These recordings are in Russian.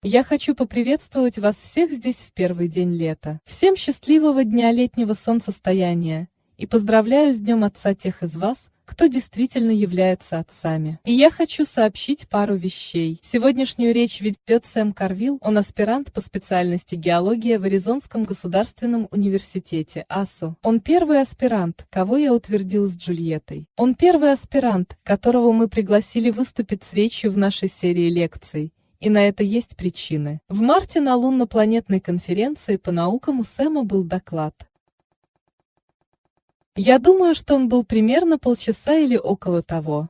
Я хочу поприветствовать вас всех здесь в первый день лета. Всем счастливого дня летнего солнцестояния и поздравляю с Днем Отца тех из вас, кто действительно является отцами. И я хочу сообщить пару вещей. Сегодняшнюю речь ведет Сэм Карвилл, он аспирант по специальности геология в Аризонском государственном университете АСУ. Он первый аспирант, кого я утвердил с Джульеттой. Он первый аспирант, которого мы пригласили выступить с речью в нашей серии лекций. И на это есть причины. В марте на лунно-планетной конференции по наукам у Сэма был доклад. Я думаю, что он был примерно полчаса или около того.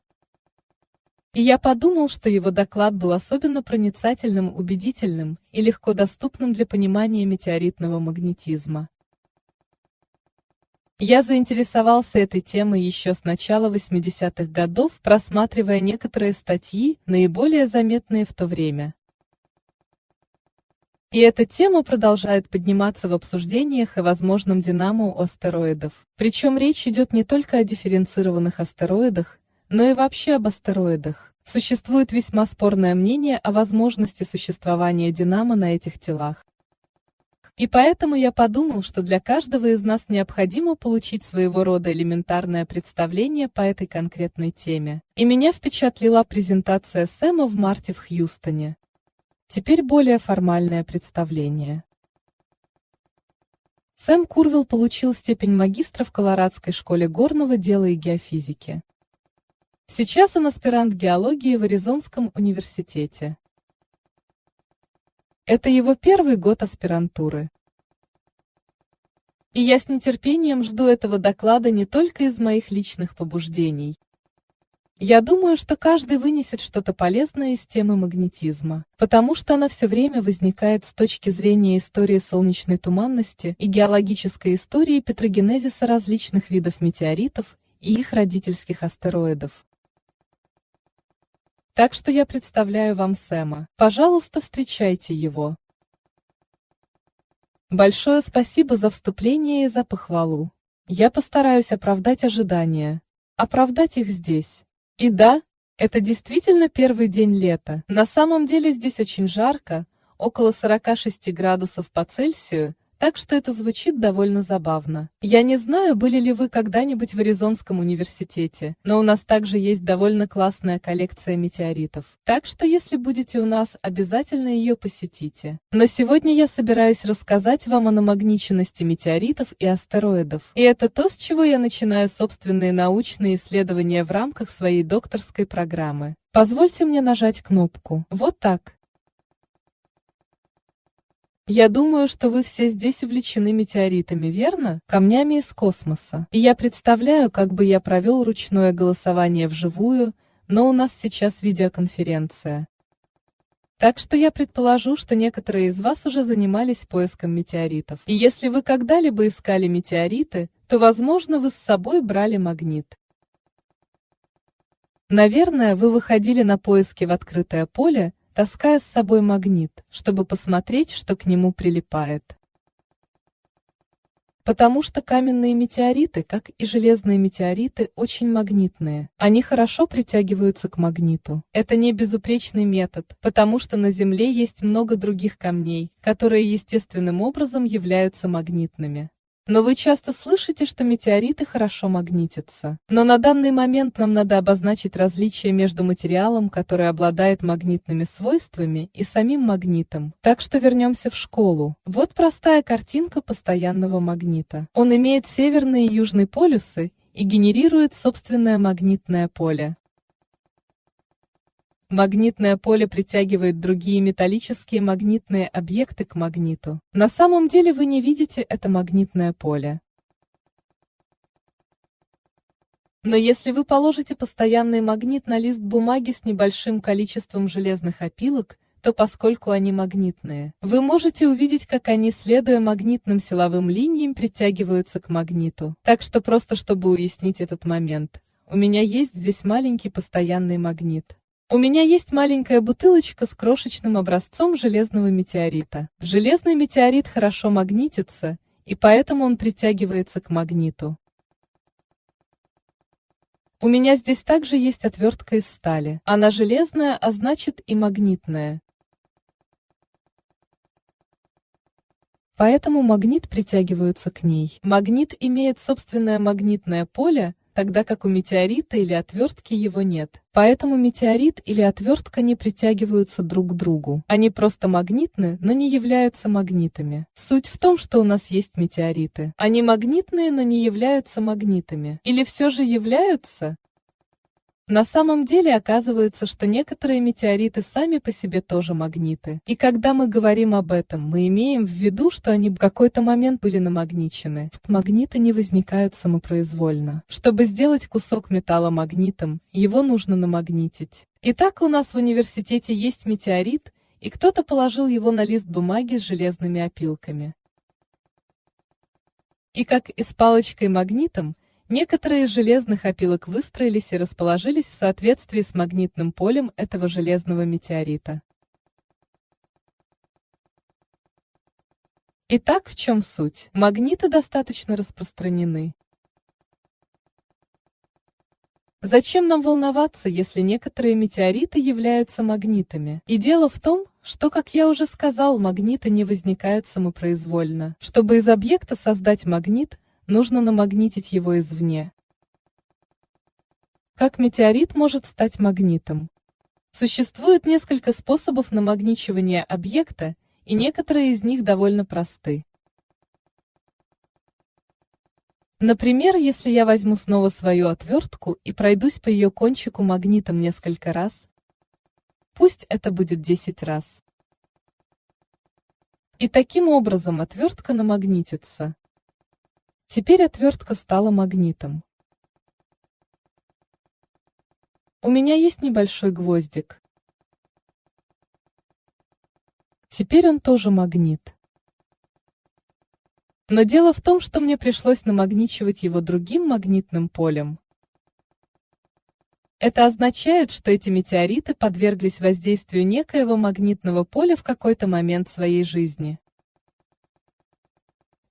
И я подумал, что его доклад был особенно проницательным, убедительным и легко доступным для понимания метеоритного магнетизма. Я заинтересовался этой темой еще с начала 80-х годов, просматривая некоторые статьи, наиболее заметные в то время. И эта тема продолжает подниматься в обсуждениях о возможном динамо у астероидов. Причем речь идет не только о дифференцированных астероидах, но и вообще об астероидах. Существует весьма спорное мнение о возможности существования динамо на этих телах. И поэтому я подумал, что для каждого из нас необходимо получить своего рода элементарное представление по этой конкретной теме. И меня впечатлила презентация Сэма в марте в Хьюстоне. Теперь более формальное представление. Сэм Карвилл получил степень магистра в Колорадской школе горного дела и геофизики. Сейчас он аспирант геологии в Аризонском университете. Это его первый год аспирантуры. И я с нетерпением жду этого доклада не только из моих личных побуждений. Я думаю, что каждый вынесет что-то полезное из темы магнетизма, потому что она все время возникает с точки зрения истории солнечной туманности и геологической истории петрогенезиса различных видов метеоритов и их родительских астероидов. Так что я представляю вам Сэма. Пожалуйста, встречайте его. Большое спасибо за вступление и за похвалу. Я постараюсь оправдать ожидания. Оправдать их здесь. И да, это действительно первый день лета. На самом деле здесь очень жарко, около 46 градусов по Цельсию, так что это звучит довольно забавно. Я не знаю, были ли вы когда-нибудь в Аризонском университете, но у нас также есть довольно классная коллекция метеоритов. Так что если будете у нас, обязательно ее посетите. Но сегодня я собираюсь рассказать вам о намагниченности метеоритов и астероидов. И это то, с чего я начинаю собственные научные исследования в рамках своей докторской программы. Позвольте мне нажать кнопку. Вот так. Я думаю, что вы все здесь увлечены метеоритами, верно? Камнями из космоса. И я представляю, как бы я провел ручное голосование вживую, но у нас сейчас видеоконференция. Так что я предположу, что некоторые из вас уже занимались поиском метеоритов. И если вы когда-либо искали метеориты, то, возможно, вы с собой брали магнит. Наверное, вы выходили на поиски в открытое поле, таская с собой магнит, чтобы посмотреть, что к нему прилипает. Потому что каменные метеориты, как и железные метеориты, очень магнитные. Они хорошо притягиваются к магниту. Это не безупречный метод, потому что на Земле есть много других камней, которые естественным образом являются магнитными. Но вы часто слышите, что метеориты хорошо магнитятся. Но на данный момент нам надо обозначить различие между материалом, который обладает магнитными свойствами, и самим магнитом. Так что вернемся в школу. Вот простая картинка постоянного магнита. Он имеет северные и южные полюсы и генерирует собственное магнитное поле. Магнитное поле притягивает другие металлические магнитные объекты к магниту. На самом деле вы не видите это магнитное поле. Но если вы положите постоянный магнит на лист бумаги с небольшим количеством железных опилок, то поскольку они магнитные, вы можете увидеть, как они, следуя магнитным силовым линиям, притягиваются к магниту. Так что просто чтобы уяснить этот момент, у меня есть здесь маленький постоянный магнит. У меня есть маленькая бутылочка с крошечным образцом железного метеорита. Железный метеорит хорошо магнитится, и поэтому он притягивается к магниту. У меня здесь также есть отвертка из стали. Она железная, а значит и магнитная. Поэтому магнит притягиваются к ней. Магнит имеет собственное магнитное поле, тогда как у метеорита или отвертки его нет. Поэтому метеорит или отвертка не притягиваются друг к другу. Они просто магнитны, но не являются магнитами. Суть в том, что у нас есть метеориты. Они магнитные, но не являются магнитами. Или все же являются? На самом деле оказывается, что некоторые метеориты сами по себе тоже магниты. И когда мы говорим об этом, мы имеем в виду, что они в какой-то момент были намагничены. Магниты не возникают самопроизвольно. Чтобы сделать кусок металла магнитом, его нужно намагнитить. Итак, у нас в университете есть метеорит, и кто-то положил его на лист бумаги с железными опилками. И как и с палочкой-магнитом, некоторые из железных опилок выстроились и расположились в соответствии с магнитным полем этого железного метеорита. Итак, в чем суть? Магниты достаточно распространены. Зачем нам волноваться, если некоторые метеориты являются магнитами? И дело в том, что, как я уже сказал, магниты не возникают самопроизвольно. Чтобы из объекта создать магнит, нужно намагнитить его извне. Как метеорит может стать магнитом? Существует несколько способов намагничивания объекта, и некоторые из них довольно просты. Например, если я возьму снова свою отвертку и пройдусь по ее кончику магнитом несколько раз, пусть это будет 10 раз. И таким образом отвертка намагнитится. Теперь отвертка стала магнитом. У меня есть небольшой гвоздик. Теперь он тоже магнит. Но дело в том, что мне пришлось намагничивать его другим магнитным полем. Это означает, что эти метеориты подверглись воздействию некоего магнитного поля в какой-то момент своей жизни.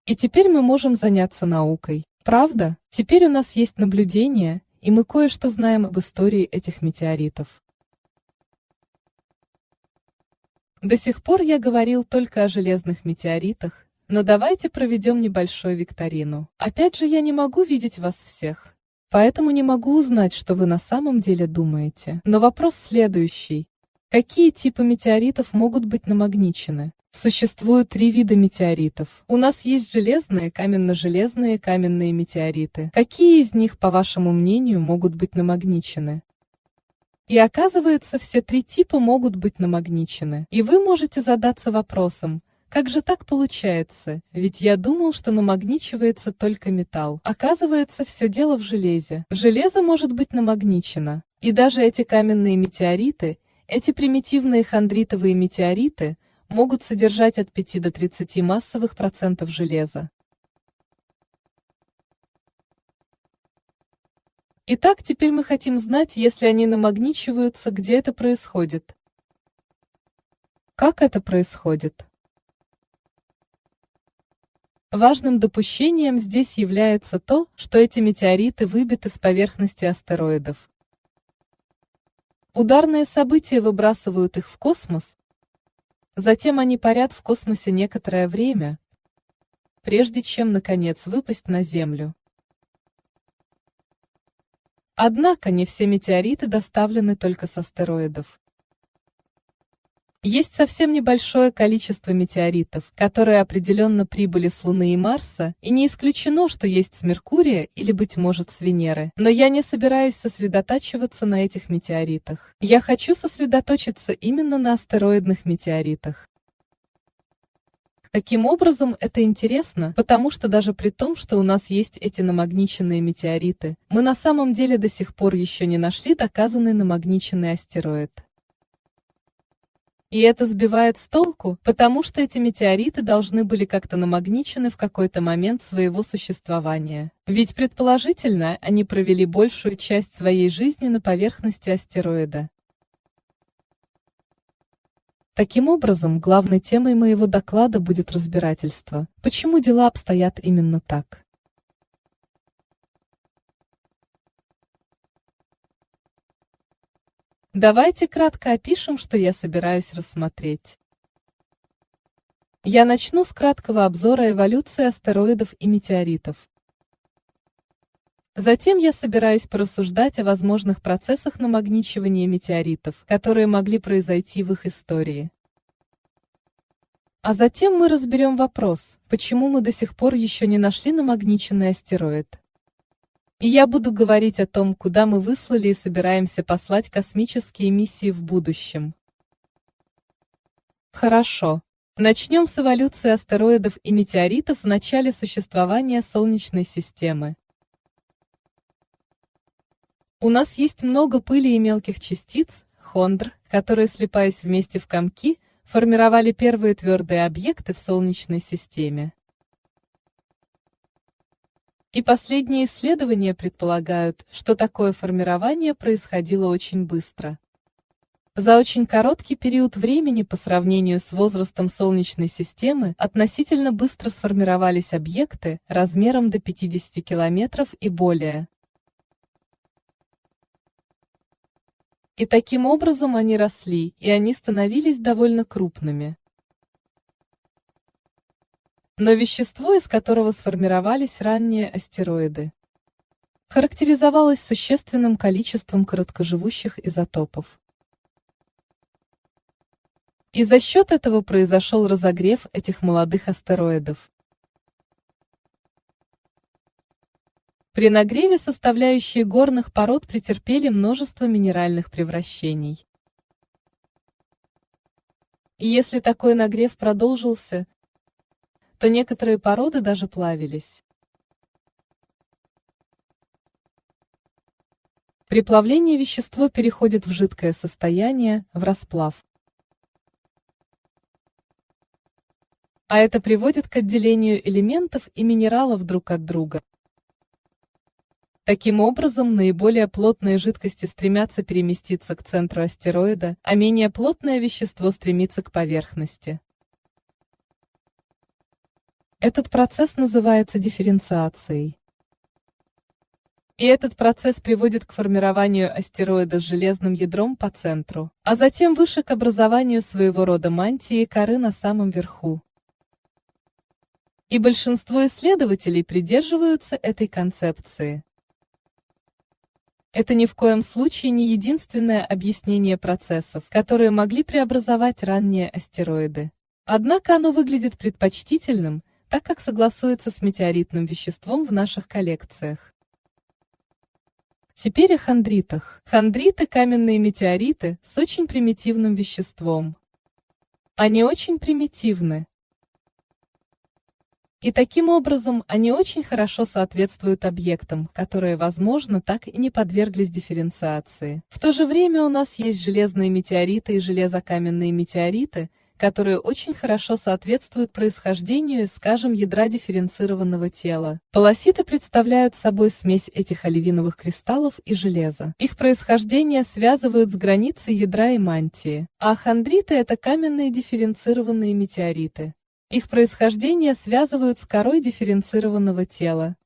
И теперь мы можем заняться наукой. Правда? Теперь у нас есть наблюдения, и мы кое-что знаем об истории этих метеоритов. До сих пор я говорил только о железных метеоритах, но давайте проведем небольшую викторину. Опять же, я не могу видеть вас всех, поэтому не могу узнать, что вы на самом деле думаете. Но вопрос следующий. Какие типы метеоритов могут быть намагничены? Существует 3 вида метеоритов. У нас есть железные, каменно-железные, каменные метеориты. Какие из них, по вашему мнению, могут быть намагничены? И оказывается, все 3 типа могут быть намагничены. И вы можете задаться вопросом, как же так получается? Ведь я думал, что намагничивается только металл. Оказывается, все дело в железе. Железо может быть намагничено. И даже эти каменные метеориты, эти примитивные хондритовые метеориты, могут содержать от 5 до 30 массовых процентов железа. Итак, теперь мы хотим знать, если они намагничиваются, где это происходит. Как это происходит? Важным допущением здесь является то, что эти метеориты выбиты с поверхности астероидов. Ударные события выбрасывают их в космос, затем они парят в космосе некоторое время, прежде чем, наконец, выпасть на Землю. Однако не все метеориты доставлены только с астероидов. Есть совсем небольшое количество метеоритов, которые определенно прибыли с Луны и Марса, и не исключено, что есть с Меркурия или, быть может, с Венеры. Но я не собираюсь сосредотачиваться на этих метеоритах. Я хочу сосредоточиться именно на астероидных метеоритах. Таким образом, это интересно, потому что даже при том, что у нас есть эти намагниченные метеориты, мы на самом деле до сих пор еще не нашли доказанный намагниченный астероид. И это сбивает с толку, потому что эти метеориты должны были как-то намагничены в какой-то момент своего существования. Ведь предположительно, они провели большую часть своей жизни на поверхности астероида. Таким образом, главной темой моего доклада будет разбирательство, почему дела обстоят именно так. Давайте кратко опишем, что я собираюсь рассмотреть. Я начну с краткого обзора эволюции астероидов и метеоритов. Затем я собираюсь порассуждать о возможных процессах намагничивания метеоритов, которые могли произойти в их истории. А затем мы разберем вопрос, почему мы до сих пор еще не нашли намагниченный астероид. И я буду говорить о том, куда мы выслали и собираемся послать космические миссии в будущем. Хорошо. Начнем с эволюции астероидов и метеоритов в начале существования Солнечной системы. У нас есть много пыли и мелких частиц, хондр, которые, слипаясь вместе в комки, формировали первые твердые объекты в Солнечной системе. И последние исследования предполагают, что такое формирование происходило очень быстро. За очень короткий период времени по сравнению с возрастом Солнечной системы относительно быстро сформировались объекты размером до 50 километров и более. И таким образом они росли, и они становились довольно крупными. Но вещество, из которого сформировались ранние астероиды, характеризовалось существенным количеством короткоживущих изотопов. И за счет этого произошел разогрев этих молодых астероидов. При нагреве составляющие горных пород претерпели множество минеральных превращений. И если такой нагрев продолжился, то некоторые породы даже плавились. При плавлении вещество переходит в жидкое состояние, в расплав. А это приводит к отделению элементов и минералов друг от друга. Таким образом, наиболее плотные жидкости стремятся переместиться к центру астероида, а менее плотное вещество стремится к поверхности. Этот процесс называется дифференциацией. И этот процесс приводит к формированию астероида с железным ядром по центру, а затем выше к образованию своего рода мантии и коры на самом верху. И большинство исследователей придерживаются этой концепции. Это ни в коем случае не единственное объяснение процессов, которые могли преобразовать ранние астероиды. Однако оно выглядит предпочтительным, так как согласуется с метеоритным веществом в наших коллекциях. Теперь о хондритах. Хондриты – каменные метеориты с очень примитивным веществом. Они очень примитивны. И таким образом они очень хорошо соответствуют объектам, которые, возможно, так и не подверглись дифференциации. В то же время у нас есть железные метеориты и железокаменные метеориты, которые очень хорошо соответствуют происхождению, скажем, ядра дифференцированного тела. Полоситы представляют собой смесь этих оливиновых кристаллов и железа. Их происхождение связывают с границей ядра и мантии. А хондриты – это каменные дифференцированные метеориты. Их происхождение связывают с корой дифференцированного тела.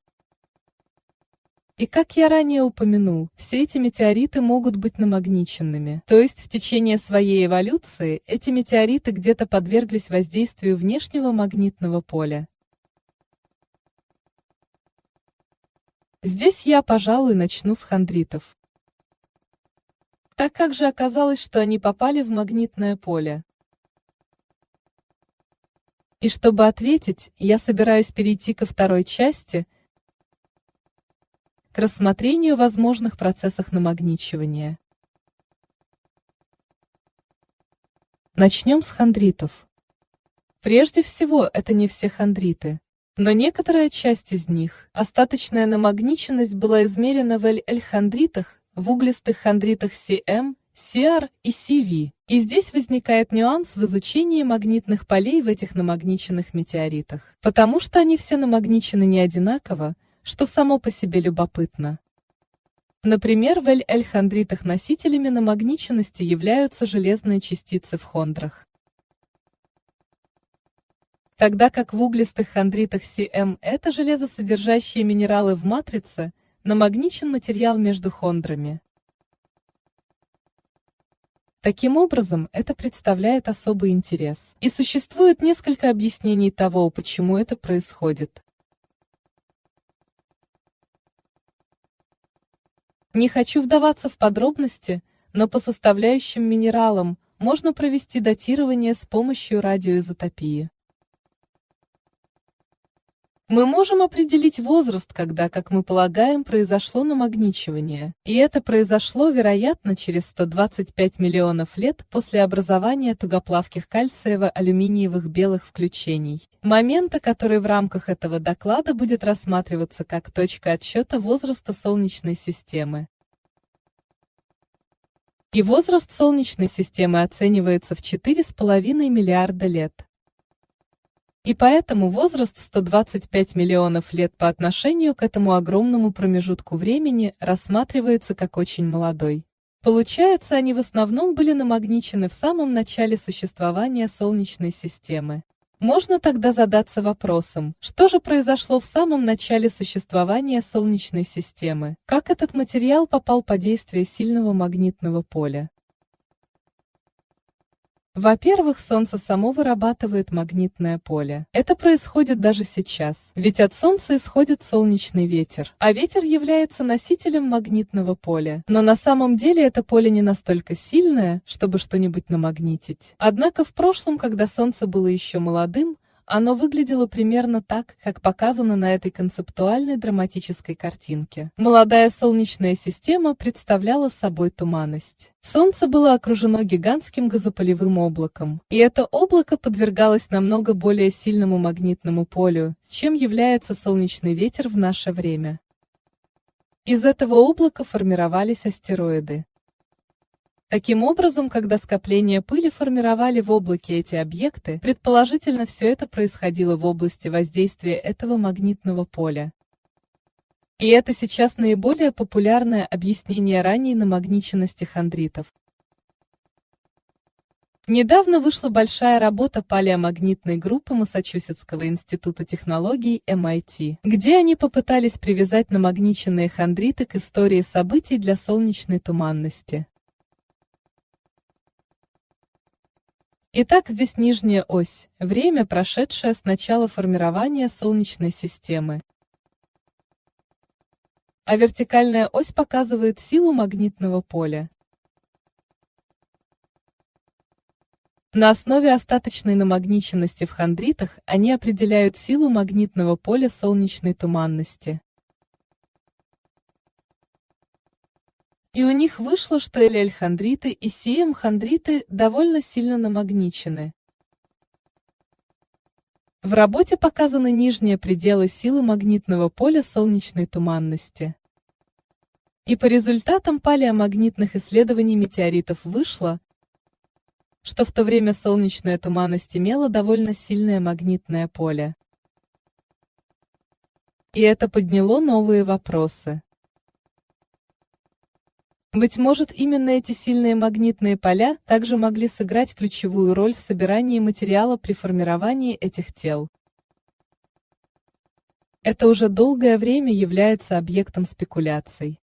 И как я ранее упомянул, все эти метеориты могут быть намагниченными, то есть в течение своей эволюции эти метеориты где-то подверглись воздействию внешнего магнитного поля. Здесь я, пожалуй, начну с хондритов. Так как же оказалось, что они попали в магнитное поле? И чтобы ответить, я собираюсь перейти ко второй части, к рассмотрению возможных процессов намагничивания. Начнем с хондритов. Прежде всего, это не все хондриты, но некоторая часть из них. Остаточная намагниченность была измерена в Л-хондритах, в углистых хондритах CM, CR и CV. И здесь возникает нюанс в изучении магнитных полей в этих намагниченных метеоритах, потому что они все намагничены не одинаково, что само по себе любопытно. Например, в Л-хондритах носителями намагниченности являются железные частицы в хондрах, тогда как в углистых хондритах CM это железосодержащие минералы в матрице, намагничен материал между хондрами. Таким образом, это представляет особый интерес. И существует несколько объяснений того, почему это происходит. Не хочу вдаваться в подробности, но по составляющим минералам можно провести датирование с помощью радиоизотопии. Мы можем определить возраст, когда, как мы полагаем, произошло намагничивание, и это произошло, вероятно, через 125 миллионов лет после образования тугоплавких кальциево-алюминиевых белых включений, момента, который в рамках этого доклада будет рассматриваться как точка отсчета возраста Солнечной системы. И возраст Солнечной системы оценивается в 4,5 миллиарда лет. И поэтому возраст в 125 миллионов лет по отношению к этому огромному промежутку времени рассматривается как очень молодой. Получается, они в основном были намагничены в самом начале существования Солнечной системы. Можно тогда задаться вопросом, что же произошло в самом начале существования Солнечной системы, как этот материал попал под действие сильного магнитного поля. Во-первых, Солнце само вырабатывает магнитное поле. Это происходит даже сейчас, ведь от Солнца исходит солнечный ветер, а ветер является носителем магнитного поля. Но на самом деле это поле не настолько сильное, чтобы что-нибудь намагнитить. Однако в прошлом, когда Солнце было еще молодым, оно выглядело примерно так, как показано на этой концептуальной драматической картинке. Молодая Солнечная система представляла собой туманность. Солнце было окружено гигантским газопылевым облаком, и это облако подвергалось намного более сильному магнитному полю, чем является солнечный ветер в наше время. Из этого облака формировались астероиды. Таким образом, когда скопления пыли формировали в облаке эти объекты, предположительно все это происходило в области воздействия этого магнитного поля. И это сейчас наиболее популярное объяснение ранней намагниченности хондритов. Недавно вышла большая работа палеомагнитной группы Массачусетского института технологий MIT, где они попытались привязать намагниченные хондриты к истории событий для солнечной туманности. Итак, здесь нижняя ось – время, прошедшее с начала формирования Солнечной системы. А вертикальная ось показывает силу магнитного поля. На основе остаточной намагниченности в хондритах они определяют силу магнитного поля солнечной туманности. И у них вышло, что LL-хондриты и CM-хондриты довольно сильно намагничены. В работе показаны нижние пределы силы магнитного поля солнечной туманности. И по результатам палеомагнитных исследований метеоритов вышло, что в то время солнечная туманность имела довольно сильное магнитное поле. И это подняло новые вопросы. Быть может, именно эти сильные магнитные поля также могли сыграть ключевую роль в собирании материала при формировании этих тел. Это уже долгое время является объектом спекуляций.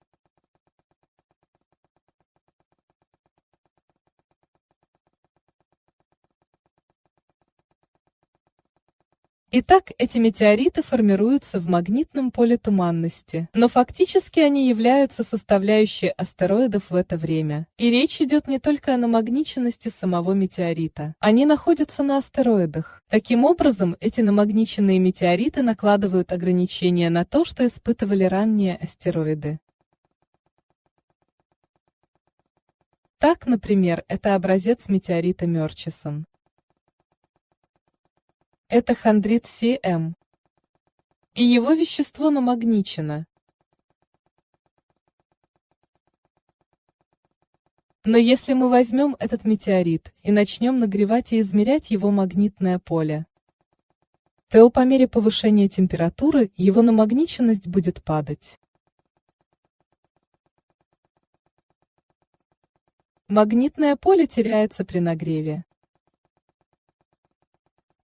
Итак, эти метеориты формируются в магнитном поле туманности, но фактически они являются составляющей астероидов в это время. И речь идет не только о намагниченности самого метеорита. Они находятся на астероидах. Таким образом, эти намагниченные метеориты накладывают ограничения на то, что испытывали ранние астероиды. Так, например, это образец метеорита Мёрчисон. Это хондрит CM. И его вещество намагничено. Но если мы возьмем этот метеорит и начнем нагревать и измерять его магнитное поле, то по мере повышения температуры его намагниченность будет падать. Магнитное поле теряется при нагреве.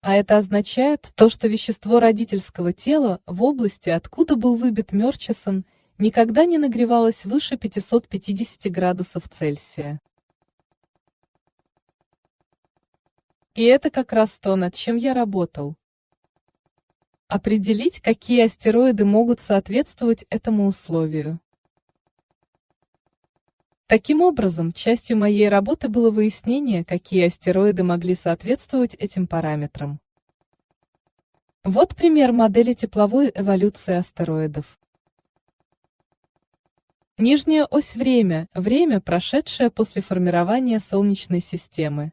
А это означает то, что вещество родительского тела в области, откуда был выбит Мёрчисон, никогда не нагревалось выше 550 градусов Цельсия. И это как раз то, над чем я работал. Определить, какие астероиды могут соответствовать этому условию. Таким образом, частью моей работы было выяснение, какие астероиды могли соответствовать этим параметрам. Вот пример модели тепловой эволюции астероидов. Нижняя ось время, прошедшее после формирования Солнечной системы.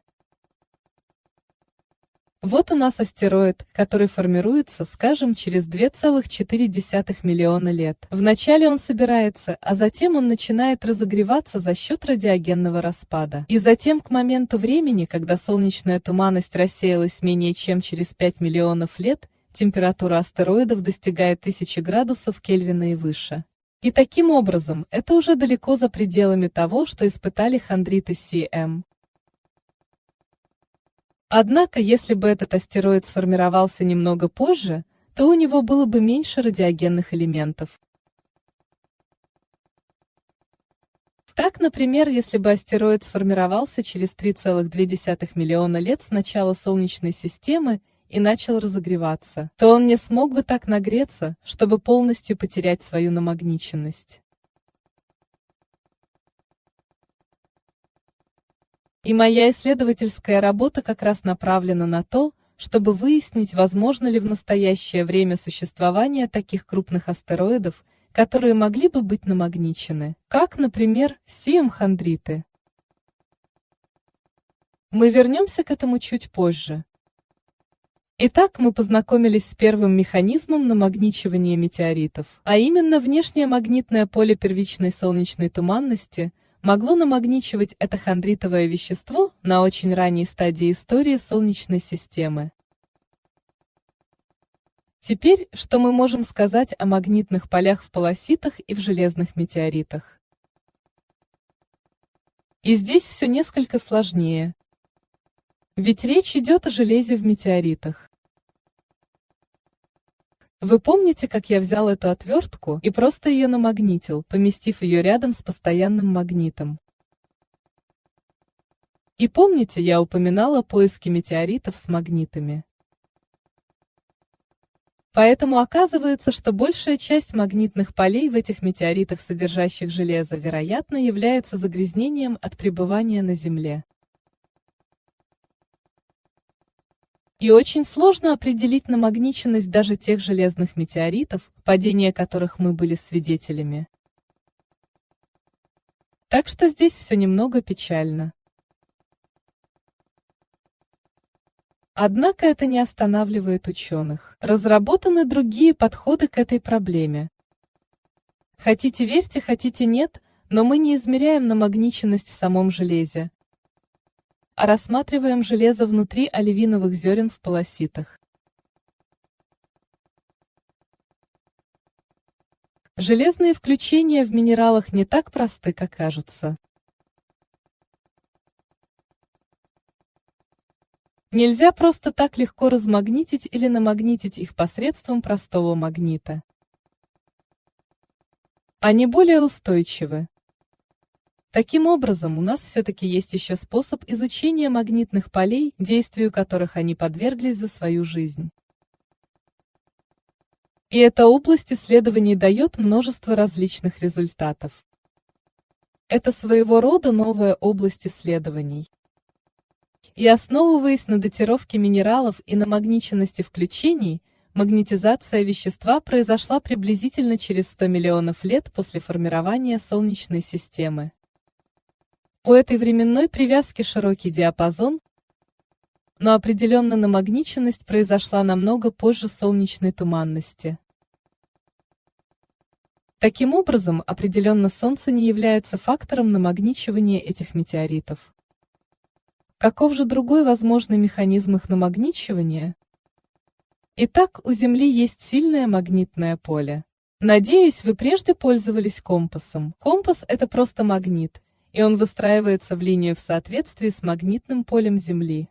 Вот у нас астероид, который формируется, скажем, через 2,4 миллиона лет. Вначале он собирается, а затем он начинает разогреваться за счет радиогенного распада. И затем к моменту времени, когда солнечная туманность рассеялась менее чем через 5 миллионов лет, температура астероидов достигает 1000 градусов Кельвина и выше. И таким образом, это уже далеко за пределами того, что испытали хондриты Cm. Однако, если бы этот астероид сформировался немного позже, то у него было бы меньше радиогенных элементов. Так, например, если бы астероид сформировался через 3,2 миллиона лет с начала Солнечной системы и начал разогреваться, то он не смог бы так нагреться, чтобы полностью потерять свою намагниченность. И моя исследовательская работа как раз направлена на то, чтобы выяснить, возможно ли в настоящее время существование таких крупных астероидов, которые могли бы быть намагничены, как, например, Cm-хондриты. Мы вернемся к этому чуть позже. Итак, мы познакомились с первым механизмом намагничивания метеоритов, а именно внешнее магнитное поле первичной солнечной туманности могло намагничивать это хондритовое вещество на очень ранней стадии истории Солнечной системы. Теперь, что мы можем сказать о магнитных полях в полоситах и в железных метеоритах? И здесь все несколько сложнее. Ведь речь идет о железе в метеоритах. Вы помните, как я взял эту отвертку и просто ее намагнитил, поместив ее рядом с постоянным магнитом? И помните, я упоминала поиски метеоритов с магнитами. Поэтому оказывается, что большая часть магнитных полей в этих метеоритах, содержащих железо, вероятно, является загрязнением от пребывания на Земле. И очень сложно определить намагниченность даже тех железных метеоритов, падения которых мы были свидетелями. Так что здесь все немного печально. Однако это не останавливает ученых. Разработаны другие подходы к этой проблеме. Хотите верьте, хотите нет, но мы не измеряем намагниченность в самом железе, а рассматриваем железо внутри оливиновых зерен в полоситах. Железные включения в минералах не так просты, как кажутся. Нельзя просто так легко размагнитить или намагнитить их посредством простого магнита. Они более устойчивы. Таким образом, у нас все-таки есть еще способ изучения магнитных полей, действию которых они подверглись за свою жизнь. И эта область исследований дает множество различных результатов. Это своего рода новая область исследований. И основываясь на датировке минералов и намагниченности включений, магнетизация вещества произошла приблизительно через 100 миллионов лет после формирования Солнечной системы. У этой временной привязки широкий диапазон, но определенно намагниченность произошла намного позже солнечной туманности. Таким образом, определенно Солнце не является фактором намагничивания этих метеоритов. Каков же другой возможный механизм их намагничивания? Итак, у Земли есть сильное магнитное поле. Надеюсь, вы прежде пользовались компасом. Компас – это просто магнит, и он выстраивается в линию в соответствии с магнитным полем Земли.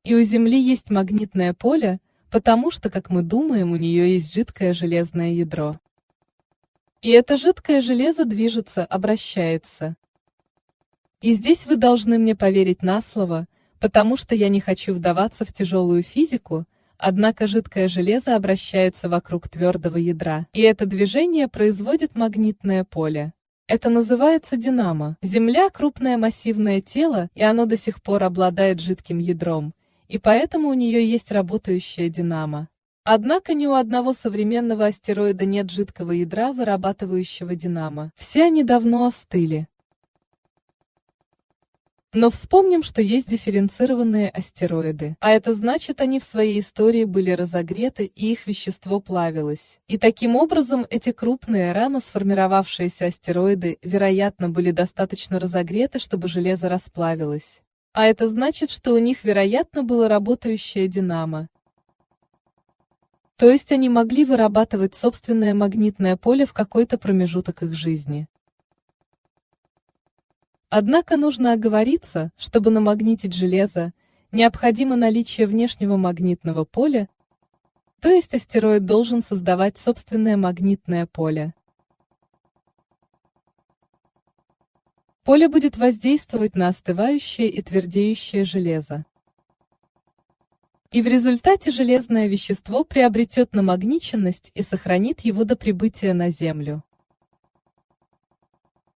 И у Земли есть магнитное поле, потому что, как мы думаем, у нее есть жидкое железное ядро. И это жидкое железо движется, обращается. И здесь вы должны мне поверить на слово, потому что я не хочу вдаваться в тяжелую физику, однако жидкое железо обращается вокруг твердого ядра, и это движение производит магнитное поле. Это называется динамо. Земля – крупное массивное тело, и оно до сих пор обладает жидким ядром, и поэтому у нее есть работающее динамо. Однако ни у одного современного астероида нет жидкого ядра, вырабатывающего динамо. Все они давно остыли. Но вспомним, что есть дифференцированные астероиды, а это значит, они в своей истории были разогреты и их вещество плавилось. И таким образом эти крупные, рано сформировавшиеся астероиды, вероятно, были достаточно разогреты, чтобы железо расплавилось. А это значит, что у них, вероятно, было работающее динамо. То есть они могли вырабатывать собственное магнитное поле в какой-то промежуток их жизни. Однако нужно оговориться, чтобы намагнитить железо, необходимо наличие внешнего магнитного поля, то есть астероид должен создавать собственное магнитное поле. Поле будет воздействовать на остывающее и твердеющее железо. И в результате железное вещество приобретет намагниченность и сохранит его до прибытия на Землю.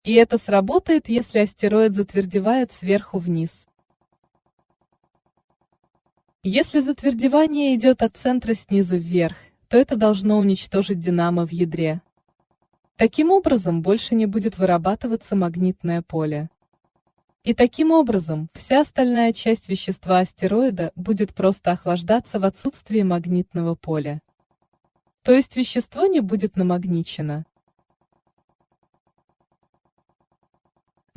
И это сработает, если астероид затвердевает сверху вниз. Если затвердевание идет от центра снизу вверх, то это должно уничтожить динамо в ядре. Таким образом, больше не будет вырабатываться магнитное поле. И таким образом, вся остальная часть вещества астероида будет просто охлаждаться в отсутствии магнитного поля. То есть вещество не будет намагничено.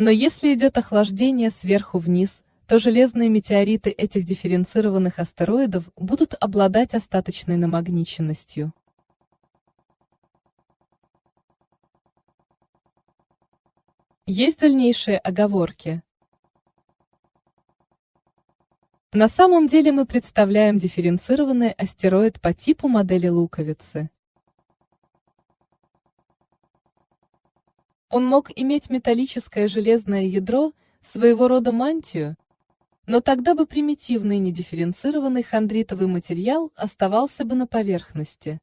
Но если идет охлаждение сверху вниз, то железные метеориты этих дифференцированных астероидов будут обладать остаточной намагниченностью. Есть дальнейшие оговорки. На самом деле мы представляем дифференцированный астероид по типу модели луковицы. Он мог иметь металлическое железное ядро, своего рода мантию, но тогда бы примитивный недифференцированный хондритовый материал оставался бы на поверхности.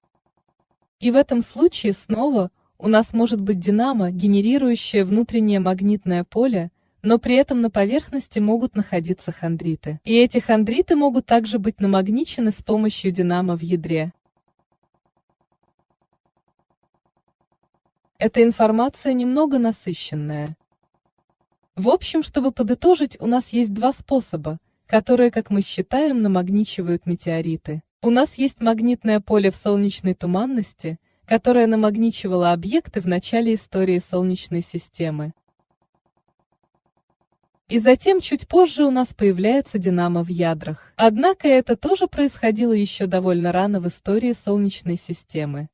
И в этом случае снова у нас может быть динамо, генерирующее внутреннее магнитное поле, но при этом на поверхности могут находиться хондриты. И эти хондриты могут также быть намагничены с помощью динамо в ядре. Эта информация немного насыщенная. В общем, чтобы подытожить, у нас есть два способа, которые, как мы считаем, намагничивают метеориты. У нас есть магнитное поле в солнечной туманности, которое намагничивало объекты в начале истории Солнечной системы. И затем чуть позже у нас появляется динамо в ядрах. Однако это тоже происходило еще довольно рано в истории Солнечной системы.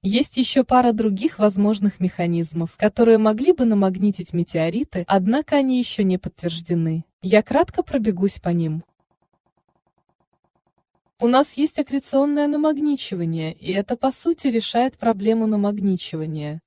Есть еще пара других возможных механизмов, которые могли бы намагнитить метеориты, однако они еще не подтверждены. Я кратко пробегусь по ним. У нас есть аккреционное намагничивание, и это по сути решает проблему намагничивания.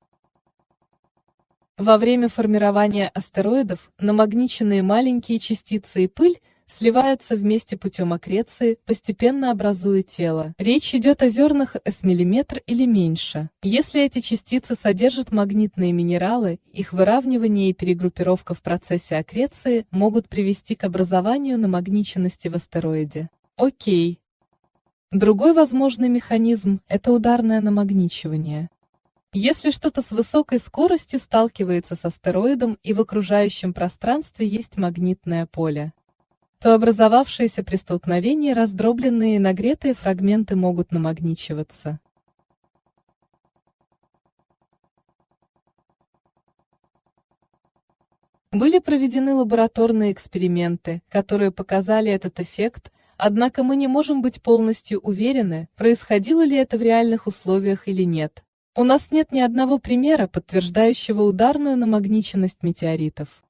Во время формирования астероидов намагниченные маленькие частицы и пыль сливаются вместе путем аккреции, постепенно образуя тело. Речь идет о зернах с миллиметр или меньше. Если эти частицы содержат магнитные минералы, их выравнивание и перегруппировка в процессе аккреции могут привести к образованию намагниченности в астероиде. Окей. Другой возможный механизм – это ударное намагничивание. Если что-то с высокой скоростью сталкивается с астероидом и в окружающем пространстве есть магнитное поле, то образовавшиеся при столкновении раздробленные и нагретые фрагменты могут намагничиваться. Были проведены лабораторные эксперименты, которые показали этот эффект, однако мы не можем быть полностью уверены, происходило ли это в реальных условиях или нет. У нас нет ни одного примера, подтверждающего ударную намагниченность метеоритов.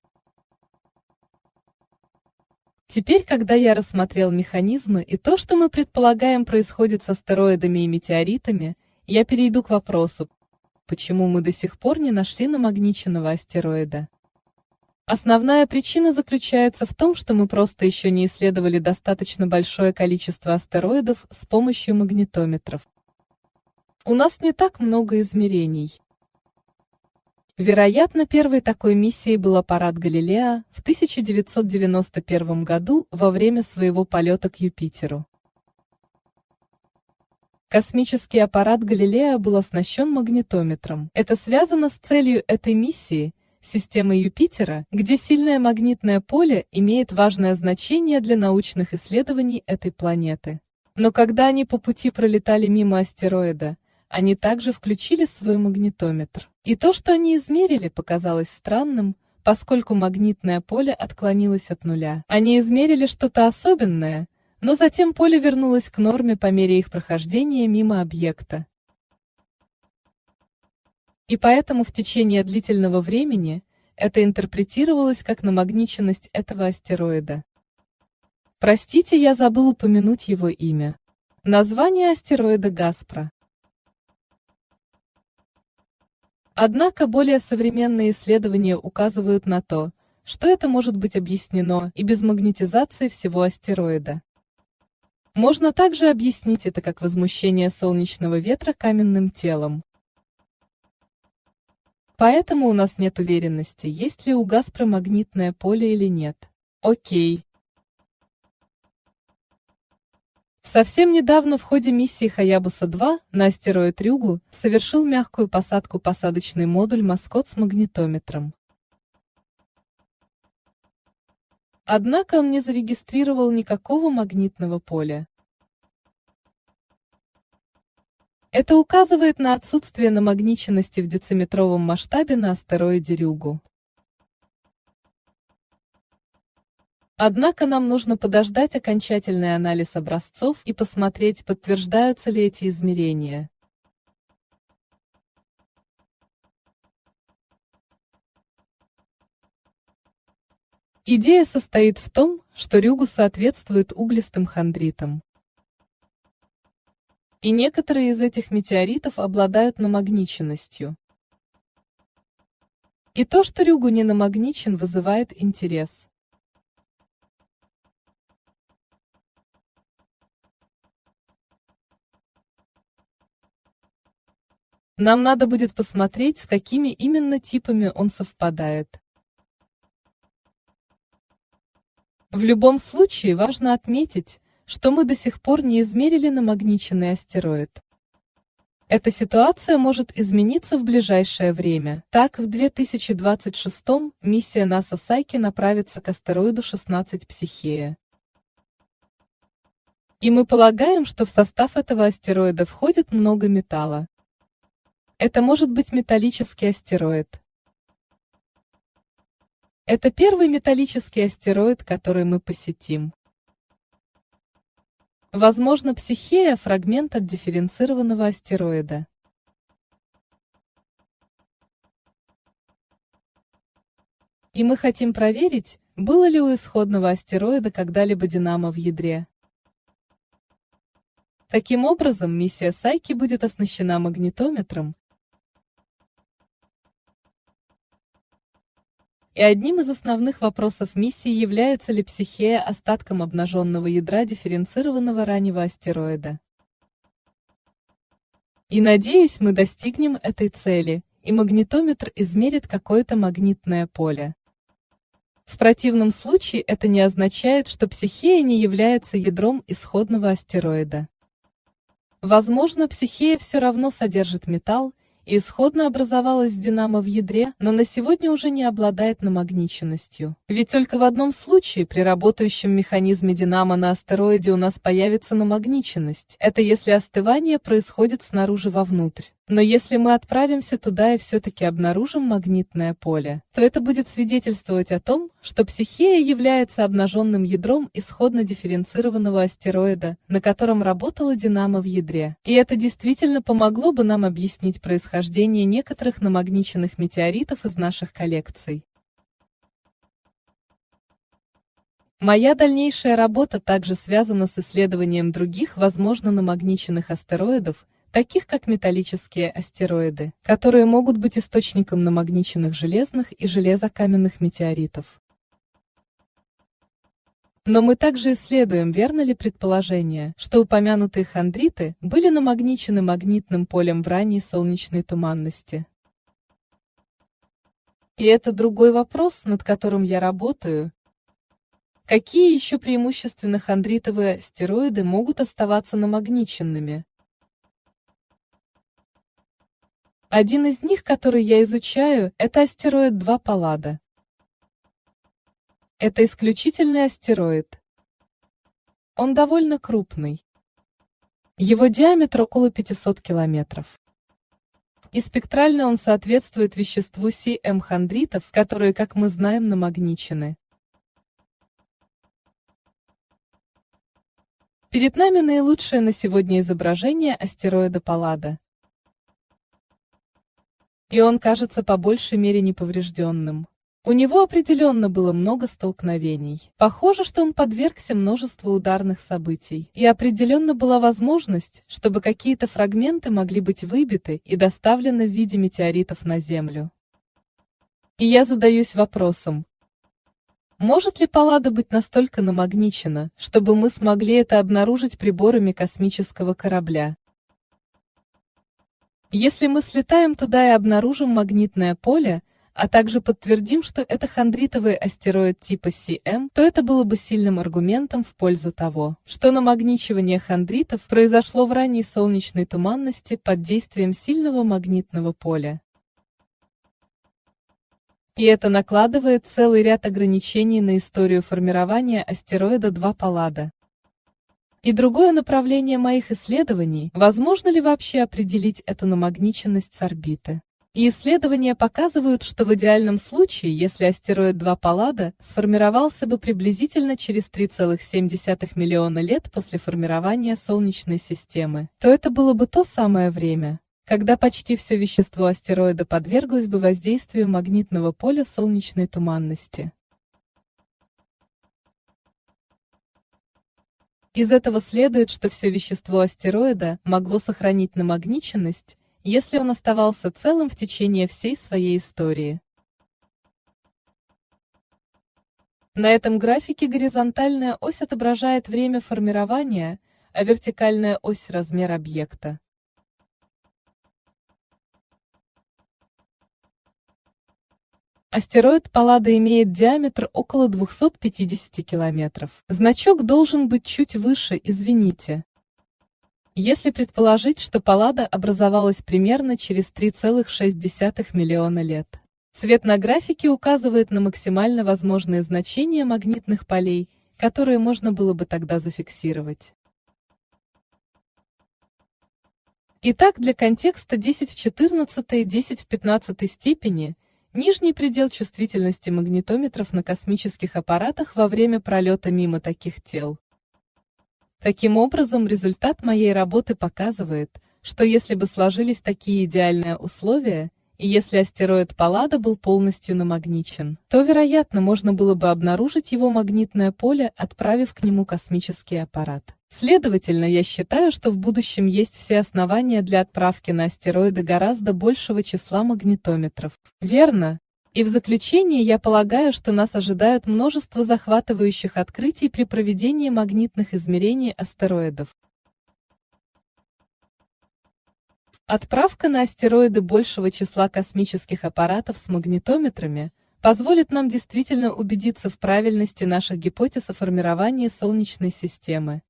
Теперь, когда я рассмотрел механизмы и то, что мы предполагаем происходит с астероидами и метеоритами, я перейду к вопросу, почему мы до сих пор не нашли намагниченного астероида. Основная причина заключается в том, что мы просто еще не исследовали достаточно большое количество астероидов с помощью магнитометров. У нас не так много измерений. Вероятно, первой такой миссией был аппарат Галилео в 1991 году во время своего полета к Юпитеру. Космический аппарат Галилео был оснащен магнитометром. Это связано с целью этой миссии – системой Юпитера, где сильное магнитное поле имеет важное значение для научных исследований этой планеты. Но когда они по пути пролетали мимо астероида, они также включили свой магнитометр. И то, что они измерили, показалось странным, поскольку магнитное поле отклонилось от нуля. Они измерили что-то особенное, но затем поле вернулось к норме по мере их прохождения мимо объекта. И поэтому в течение длительного времени это интерпретировалось как намагниченность этого астероида. Простите, я забыл упомянуть его имя. Название астероида Гаспра. Однако более современные исследования указывают на то, что это может быть объяснено и без магнетизации всего астероида. Можно также объяснить это как возмущение солнечного ветра каменным телом. Поэтому у нас нет уверенности, есть ли у Гаспра магнитное поле или нет. Окей. Совсем недавно в ходе миссии Хаябуса-2 на астероид Рюгу совершил мягкую посадку посадочный модуль «Маскот» с магнитометром. Однако он не зарегистрировал никакого магнитного поля. Это указывает на отсутствие намагниченности в дециметровом масштабе на астероиде Рюгу. Однако нам нужно подождать окончательный анализ образцов и посмотреть, подтверждаются ли эти измерения. Идея состоит в том, что Рюгу соответствует углистым хондритам. И некоторые из этих метеоритов обладают намагниченностью. И то, что Рюгу не намагничен, вызывает интерес. Нам надо будет посмотреть, с какими именно типами он совпадает. В любом случае важно отметить, что мы до сих пор не измерили намагниченный астероид. Эта ситуация может измениться в ближайшее время. Так, в 2026 миссия НАСА Сайки направится к астероиду 16 Психея. И мы полагаем, что в состав этого астероида входит много металла. Это может быть металлический астероид. Это первый металлический астероид, который мы посетим. Возможно, Психея – фрагмент от дифференцированного астероида. И мы хотим проверить, было ли у исходного астероида когда-либо динамо в ядре. Таким образом, миссия Сайки будет оснащена магнитометром. И одним из основных вопросов миссии является ли Психея остатком обнаженного ядра дифференцированного раннего астероида. И надеюсь, мы достигнем этой цели, и магнитометр измерит какое-то магнитное поле. В противном случае это не означает, что Психея не является ядром исходного астероида. Возможно, Психея все равно содержит металл, и исходно образовалась динамо в ядре, но на сегодня уже не обладает намагниченностью. Ведь только в одном случае при работающем механизме динамо на астероиде у нас появится намагниченность. Это если остывание происходит снаружи вовнутрь. Но если мы отправимся туда и все-таки обнаружим магнитное поле, то это будет свидетельствовать о том, что Психея является обнаженным ядром исходно дифференцированного астероида, на котором работала динамо в ядре. И это действительно помогло бы нам объяснить происхождение некоторых намагниченных метеоритов из наших коллекций. Моя дальнейшая работа также связана с исследованием других возможно намагниченных астероидов, таких как металлические астероиды, которые могут быть источником намагниченных железных и железокаменных метеоритов. Но мы также исследуем, верно ли предположение, что упомянутые хондриты были намагничены магнитным полем в ранней солнечной туманности. И это другой вопрос, над которым я работаю. Какие еще преимущественно хондритовые астероиды могут оставаться намагниченными? Один из них, который я изучаю, это астероид 2 Паллада. Это исключительный астероид. Он довольно крупный. Его диаметр около 500 километров. И спектрально он соответствует веществу Cm хондритов, которые, как мы знаем, намагничены. Перед нами наилучшее на сегодня изображение астероида Паллада. И он кажется по большей мере неповрежденным. У него определенно было много столкновений. Похоже, что он подвергся множеству ударных событий. И определенно была возможность, чтобы какие-то фрагменты могли быть выбиты и доставлены в виде метеоритов на Землю. И я задаюсь вопросом, может ли Паллада быть настолько намагничена, чтобы мы смогли это обнаружить приборами космического корабля? Если мы слетаем туда и обнаружим магнитное поле, а также подтвердим, что это хондритовый астероид типа Cm, то это было бы сильным аргументом в пользу того, что намагничивание хондритов произошло в ранней солнечной туманности под действием сильного магнитного поля. И это накладывает целый ряд ограничений на историю формирования астероида 2 Паллада. И другое направление моих исследований – возможно ли вообще определить эту намагниченность с орбиты? И исследования показывают, что в идеальном случае, если астероид 2 Паллада сформировался бы приблизительно через 3,7 миллиона лет после формирования Солнечной системы, то это было бы то самое время, когда почти все вещество астероида подверглось бы воздействию магнитного поля солнечной туманности. Из этого следует, что все вещество астероида могло сохранить намагниченность, если он оставался целым в течение всей своей истории. На этом графике горизонтальная ось отображает время формирования, а вертикальная ось – размер объекта. Астероид Паллада имеет диаметр около 250 километров. Значок должен быть чуть выше, извините. Если предположить, что Паллада образовалась примерно через 3,6 миллиона лет. Цвет на графике указывает на максимально возможные значения магнитных полей, которые можно было бы тогда зафиксировать. Итак, для контекста 10 в 14 и 10 в 15 степени нижний предел чувствительности магнитометров на космических аппаратах во время пролета мимо таких тел. Таким образом, результат моей работы показывает, что если бы сложились такие идеальные условия, и если астероид Паллада был полностью намагничен, то, вероятно, можно было бы обнаружить его магнитное поле, отправив к нему космический аппарат. Следовательно, я считаю, что в будущем есть все основания для отправки на астероиды гораздо большего числа магнитометров. Верно? И в заключение я полагаю, что нас ожидают множество захватывающих открытий при проведении магнитных измерений астероидов. Отправка на астероиды большего числа космических аппаратов с магнитометрами позволит нам действительно убедиться в правильности наших гипотез о формировании Солнечной системы.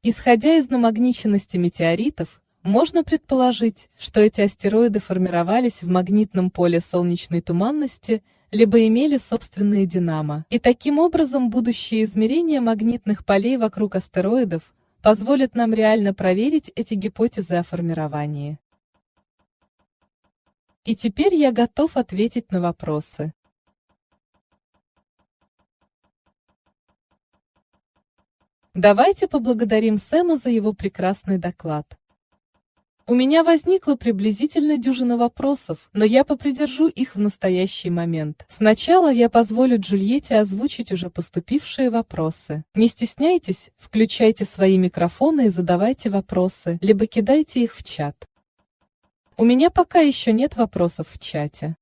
Исходя из намагниченности метеоритов, можно предположить, что эти астероиды формировались в магнитном поле солнечной туманности, либо имели собственные динамо. И таким образом будущие измерения магнитных полей вокруг астероидов позволят нам реально проверить эти гипотезы о формировании. И теперь я готов ответить на вопросы. Давайте поблагодарим Сэма за его прекрасный доклад. У меня возникло приблизительно дюжина вопросов, но я попридержу их в настоящий момент. Сначала я позволю Джульетте озвучить уже поступившие вопросы. Не стесняйтесь, включайте свои микрофоны и задавайте вопросы, либо кидайте их в чат. У меня пока еще нет вопросов в чате.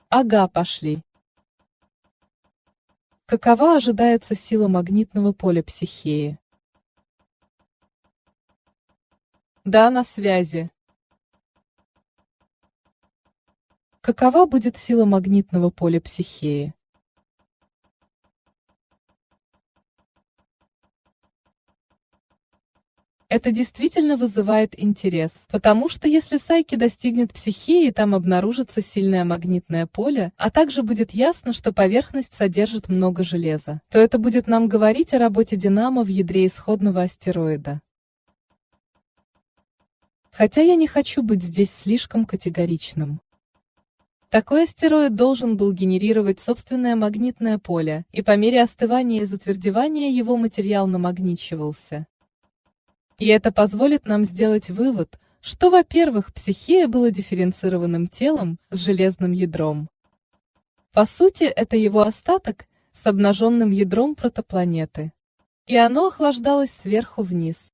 Ага, пошли. Какова ожидается сила магнитного поля Психеи? Да, на связи. Какова будет сила магнитного поля Психеи? Это действительно вызывает интерес, потому что если Сайки достигнет Психеи, там обнаружится сильное магнитное поле, а также будет ясно, что поверхность содержит много железа, то это будет нам говорить о работе Динамо в ядре исходного астероида. Хотя я не хочу быть здесь слишком категоричным. Такой астероид должен был генерировать собственное магнитное поле, и по мере остывания и затвердевания его материал намагничивался. И это позволит нам сделать вывод, что, во-первых, Психея было дифференцированным телом с железным ядром. По сути, это его остаток с обнаженным ядром протопланеты. И оно охлаждалось сверху вниз.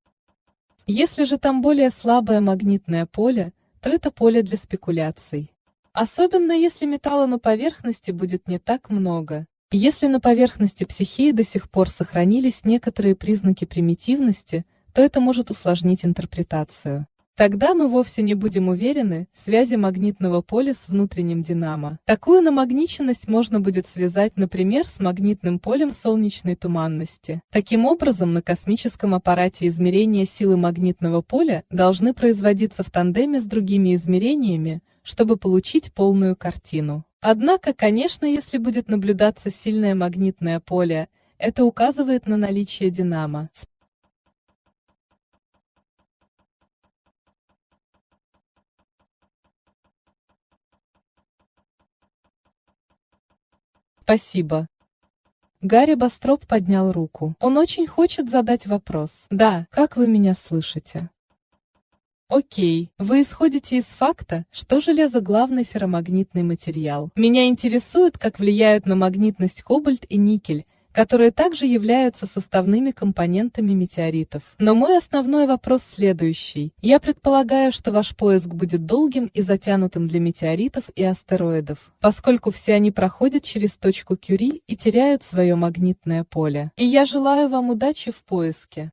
Если же там более слабое магнитное поле, то это поле для спекуляций. Особенно если металла на поверхности будет не так много. Если на поверхности Психеи до сих пор сохранились некоторые признаки примитивности, то это может усложнить интерпретацию. Тогда мы вовсе не будем уверены в связи магнитного поля с внутренним динамо. Такую намагниченность можно будет связать, например, с магнитным полем солнечной туманности. Таким образом, на космическом аппарате измерения силы магнитного поля должны производиться в тандеме с другими измерениями, чтобы получить полную картину. Однако, конечно, если будет наблюдаться сильное магнитное поле, это указывает на наличие динамо. Спасибо. Гарри Бастроп поднял руку. Он очень хочет задать вопрос. Да, как вы меня слышите? Окей, вы исходите из факта, что железо – главный ферромагнитный материал. Меня интересует, как влияют на магнитность кобальт и никель, которые также являются составными компонентами метеоритов. Но мой основной вопрос следующий. Я предполагаю, что ваш поиск будет долгим и затянутым для метеоритов и астероидов, поскольку все они проходят через точку Кюри и теряют свое магнитное поле. И я желаю вам удачи в поиске.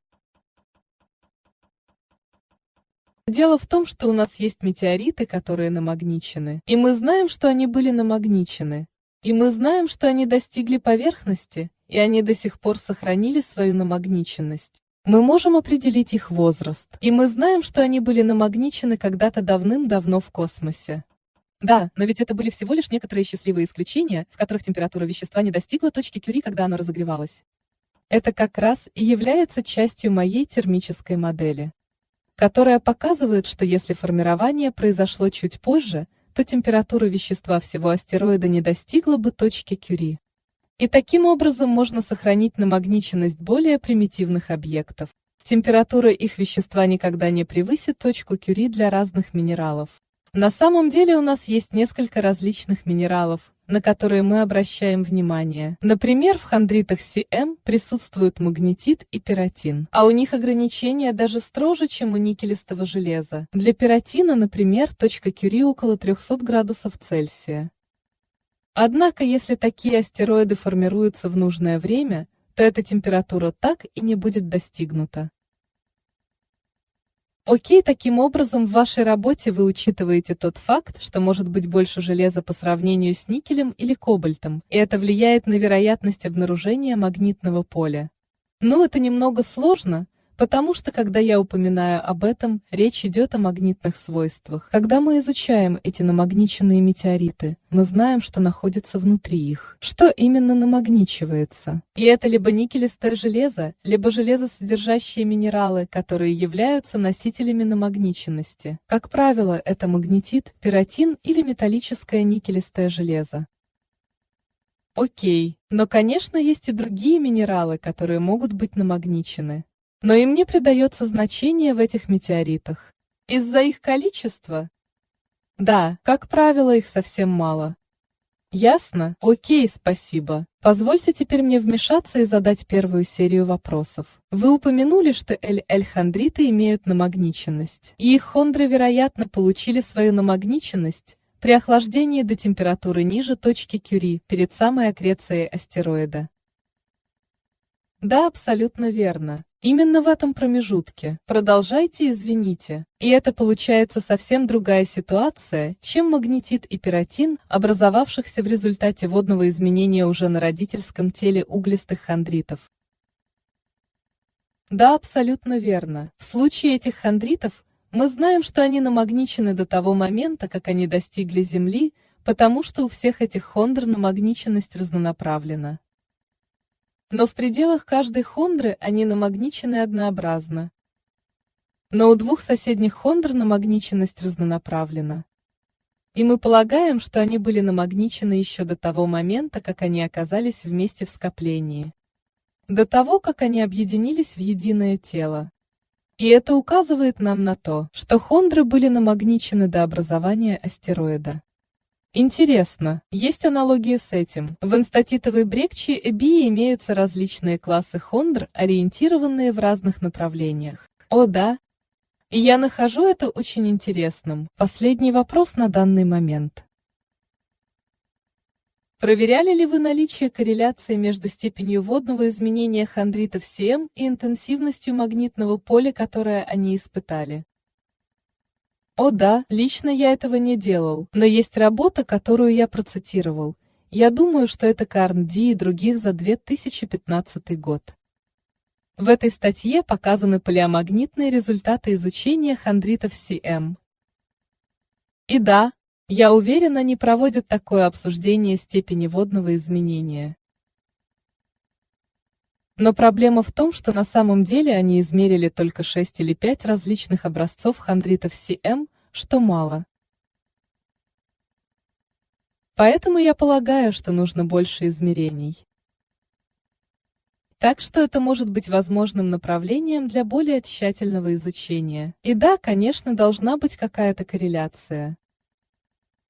Дело в том, что у нас есть метеориты, которые намагничены, и мы знаем, что они были намагничены. И мы знаем, что они достигли поверхности, и они до сих пор сохранили свою намагниченность. Мы можем определить их возраст, и мы знаем, что они были намагничены когда-то давным-давно в космосе. Да, но ведь это были всего лишь некоторые счастливые исключения, в которых температура вещества не достигла точки Кюри, когда оно разогревалось. Это как раз и является частью моей термической модели, которая показывает, что если формирование произошло чуть позже, то температура вещества всего астероида не достигла бы точки Кюри. И таким образом можно сохранить намагниченность более примитивных объектов. Температура их вещества никогда не превысит точку Кюри для разных минералов. На самом деле у нас есть несколько различных минералов, на которые мы обращаем внимание. Например, в хондритах Cm присутствуют магнетит и пиратин, а у них ограничения даже строже, чем у никелистого железа. Для пиратина, например, точка Кюри около 300 градусов Цельсия. Однако, если такие астероиды формируются в нужное время, то эта температура так и не будет достигнута. Окей, таким образом в вашей работе вы учитываете тот факт, что может быть больше железа по сравнению с никелем или кобальтом, и это влияет на вероятность обнаружения магнитного поля. Но это немного сложно, потому что когда я упоминаю об этом, речь идет о магнитных свойствах. Когда мы изучаем эти намагниченные метеориты, мы знаем, что находится внутри их. Что именно намагничивается? И это либо никелистое железо, либо железосодержащие минералы, которые являются носителями намагниченности. Как правило, это магнетит, пиратин или металлическое никелистое железо. Окей, но, конечно, есть и другие минералы, которые могут быть намагничены. Но им не придается значения в этих метеоритах. Из-за их количества? Да, как правило, их совсем мало. Ясно? Окей, спасибо. Позвольте теперь мне вмешаться и задать первую серию вопросов. Вы упомянули, что хондриты имеют намагниченность, и их хондры, вероятно, получили свою намагниченность при охлаждении до температуры ниже точки Кюри перед самой аккрецией астероида. Да, абсолютно верно. Именно в этом промежутке. Продолжайте, извините. И это получается совсем другая ситуация, чем магнетит и пиратин, образовавшихся в результате водного изменения уже на родительском теле углистых хондритов. Да, абсолютно верно. В случае этих хондритов мы знаем, что они намагничены до того момента, как они достигли Земли, потому что у всех этих хондр намагниченность разнонаправлена. Но в пределах каждой хондры они намагничены однообразно. Но у двух соседних хондр намагниченность разнонаправлена. И мы полагаем, что они были намагничены еще до того момента, как они оказались вместе в скоплении. До того, как они объединились в единое тело. И это указывает нам на то, что хондры были намагничены до образования астероида. Интересно, есть аналогии с этим. В инстатитовой брекче Эбби имеются различные классы хондр, ориентированные в разных направлениях. О да. И я нахожу это очень интересным. Последний вопрос на данный момент. Проверяли ли вы наличие корреляции между степенью водного изменения хондритов СМ и интенсивностью магнитного поля, которое они испытали? О да, лично я этого не делал, но есть работа, которую я процитировал. Я думаю, что это Карн Ди и других за 2015 год. В этой статье показаны палеомагнитные результаты изучения хондритов СМ. И да, я уверен, они проводят такое обсуждение степени водного изменения. Но проблема в том, что на самом деле они измерили только 6 или 5 различных образцов хондритов СМ, что мало. Поэтому я полагаю, что нужно больше измерений. Так что это может быть возможным направлением для более тщательного изучения. И да, конечно, должна быть какая-то корреляция.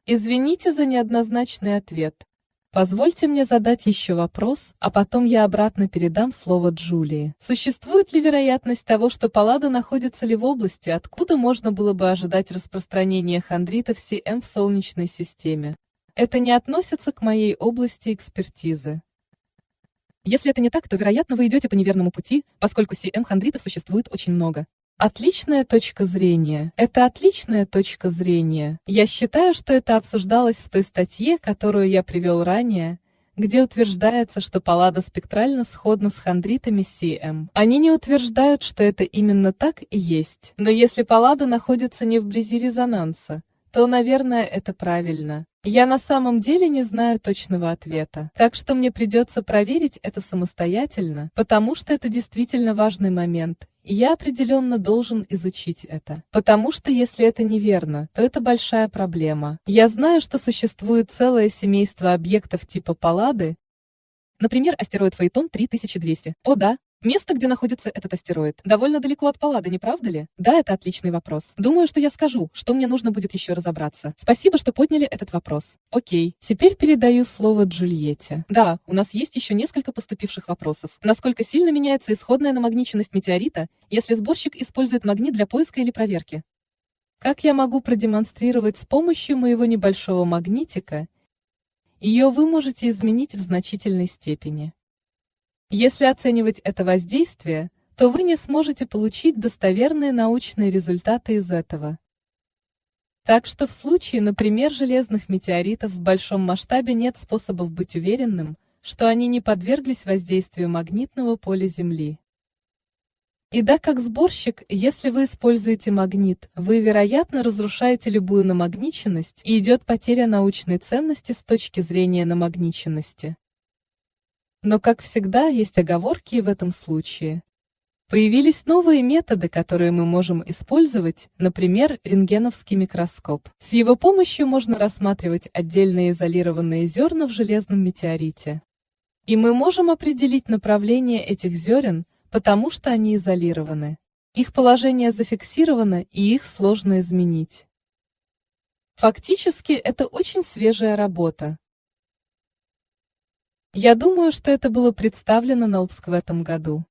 Извините за неоднозначный ответ. Позвольте мне задать еще вопрос, а потом я обратно передам слово Джулии. Существует ли вероятность того, что Паллада находится ли в области, откуда можно было бы ожидать распространения хондритов СМ в Солнечной системе? Это не относится к моей области экспертизы. Если это не так, то, вероятно, вы идете по неверному пути, поскольку СМ-хондритов существует очень много. Отличная точка зрения. Это отличная точка зрения. Я считаю, что это обсуждалось в той статье, которую я привел ранее, где утверждается, что Паллада спектрально сходна с хондритами СМ. Они не утверждают, что это именно так и есть. Но если Паллада находится не вблизи резонанса, то, наверное, это правильно. Я на самом деле не знаю точного ответа, так что мне придется проверить это самостоятельно, потому что это действительно важный момент, и я определенно должен изучить это. Потому что если это неверно, то это большая проблема. Я знаю, что существует целое семейство объектов типа Паллады, например, астероид Фейтон 3200. О да. Место, где находится этот астероид, довольно далеко от Паллады, не правда ли? Да, это отличный вопрос. Думаю, что я скажу, что мне нужно будет еще разобраться. Спасибо, что подняли этот вопрос. Окей, теперь передаю слово Джульетте. Да, у нас есть еще несколько поступивших вопросов. Насколько сильно меняется исходная намагниченность метеорита, если сборщик использует магнит для поиска или проверки? Как я могу продемонстрировать с помощью моего небольшого магнитика? Ее вы можете изменить в значительной степени. Если оценивать это воздействие, то вы не сможете получить достоверные научные результаты из этого. Так что в случае, например, железных метеоритов в большом масштабе нет способов быть уверенным, что они не подверглись воздействию магнитного поля Земли. И да, как сборщик, если вы используете магнит, вы, вероятно, разрушаете любую намагниченность, и идет потеря научной ценности с точки зрения намагниченности. Но, как всегда, есть оговорки и в этом случае. Появились новые методы, которые мы можем использовать, например, рентгеновский микроскоп. С его помощью можно рассматривать отдельные изолированные зерна в железном метеорите. И мы можем определить направление этих зерен, потому что они изолированы. Их положение зафиксировано, и их сложно изменить. Фактически, это очень свежая работа. Я думаю, что это было представлено на ЛПСК в этом году.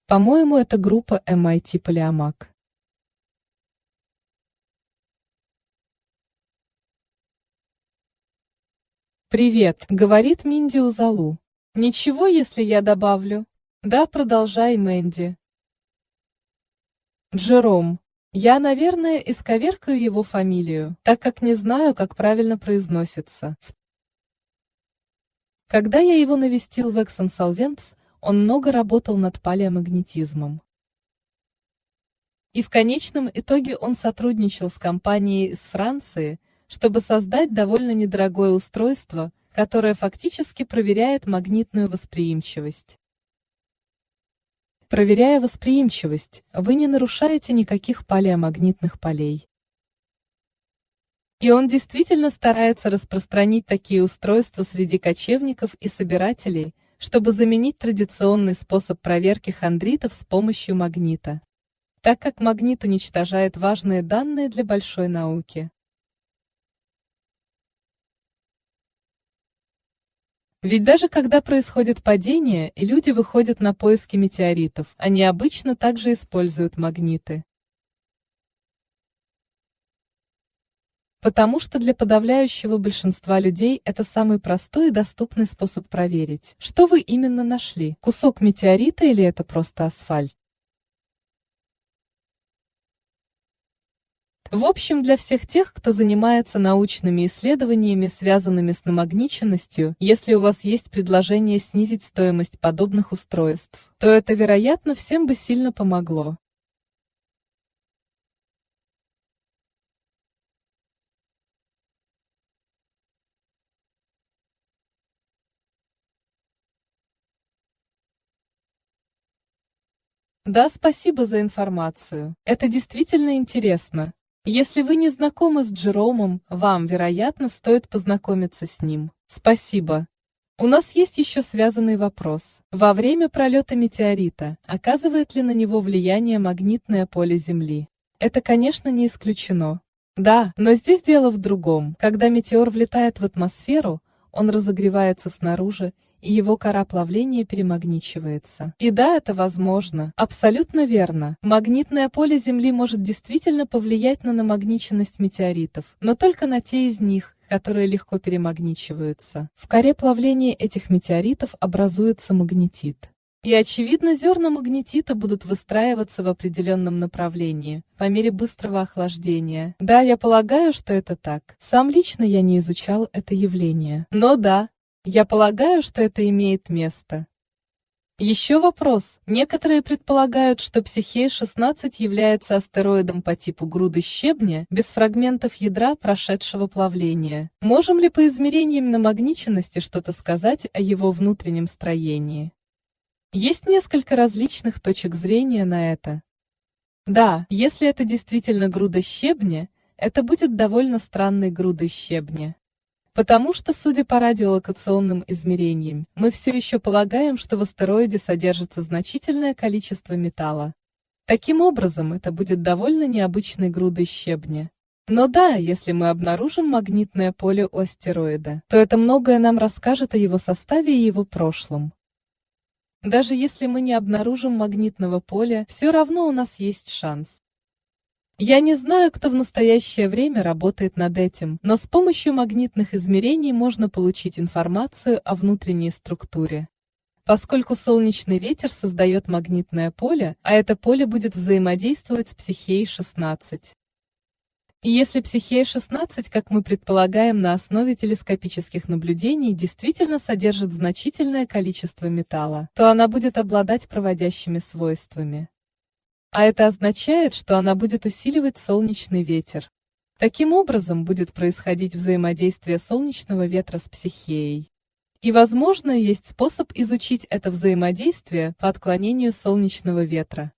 По-моему, это группа MIT Polyamag. «Привет», — говорит Минди Узалу. «Ничего, если я добавлю?» «Да, продолжай, Мэнди». Джером. Я, наверное, исковеркаю его фамилию, так как не знаю, как правильно произносится. Когда я его навестил в Exxon Solvents, он много работал над палеомагнетизмом. И в конечном итоге он сотрудничал с компанией из Франции, чтобы создать довольно недорогое устройство, которое фактически проверяет магнитную восприимчивость. Проверяя восприимчивость, вы не нарушаете никаких палеомагнитных полей. И он действительно старается распространить такие устройства среди кочевников и собирателей, чтобы заменить традиционный способ проверки хондритов с помощью магнита, так как магнит уничтожает важные данные для большой науки. Ведь даже когда происходит падение и люди выходят на поиски метеоритов, они обычно также используют магниты. Потому что для подавляющего большинства людей это самый простой и доступный способ проверить, что вы именно нашли, кусок метеорита или это просто асфальт. В общем, для всех тех, кто занимается научными исследованиями, связанными с намагниченностью, если у вас есть предложение снизить стоимость подобных устройств, то это, вероятно, всем бы сильно помогло. Да, спасибо за информацию. Это действительно интересно. Если вы не знакомы с Джеромом, вам, вероятно, стоит познакомиться с ним. Спасибо. У нас есть еще связанный вопрос. Во время пролета метеорита, оказывает ли на него влияние магнитное поле Земли? Это, конечно, не исключено. Да, но здесь дело в другом. Когда метеор влетает в атмосферу, он разогревается снаружи, и его кора плавления перемагничивается. И да, это возможно. Абсолютно верно. Магнитное поле Земли может действительно повлиять на намагниченность метеоритов, но только на те из них, которые легко перемагничиваются. В коре плавления этих метеоритов образуется магнетит. И очевидно, зерна магнетита будут выстраиваться в определенном направлении, по мере быстрого охлаждения. Да, я полагаю, что это так. Сам лично я не изучал это явление. Но да, я полагаю, что это имеет место. Еще вопрос. Некоторые предполагают, что Психея-16 является астероидом по типу груды щебня, без фрагментов ядра, прошедшего плавление. Можем ли по измерениям намагниченности что-то сказать о его внутреннем строении? Есть несколько различных точек зрения на это. Да, если это действительно груда щебня, это будет довольно странной грудой щебня. Потому что, судя по радиолокационным измерениям, мы все еще полагаем, что в астероиде содержится значительное количество металла. Таким образом, это будет довольно необычной грудой щебня. Но да, если мы обнаружим магнитное поле у астероида, то это многое нам расскажет о его составе и его прошлом. Даже если мы не обнаружим магнитного поля, все равно у нас есть шанс. Я не знаю, кто в настоящее время работает над этим, но с помощью магнитных измерений можно получить информацию о внутренней структуре. Поскольку солнечный ветер создает магнитное поле, а это поле будет взаимодействовать с Психеей-16. И если Психея-16, как мы предполагаем на основе телескопических наблюдений, действительно содержит значительное количество металла, то она будет обладать проводящими свойствами. А это означает, что она будет усиливать солнечный ветер. Таким образом будет происходить взаимодействие солнечного ветра с Психеей. И, возможно, есть способ изучить это взаимодействие по отклонению солнечного ветра.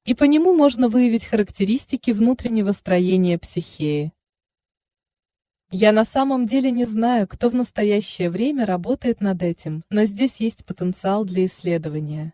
И по нему можно выявить характеристики внутреннего строения Психеи. Я на самом деле не знаю, кто в настоящее время работает над этим, но здесь есть потенциал для исследования.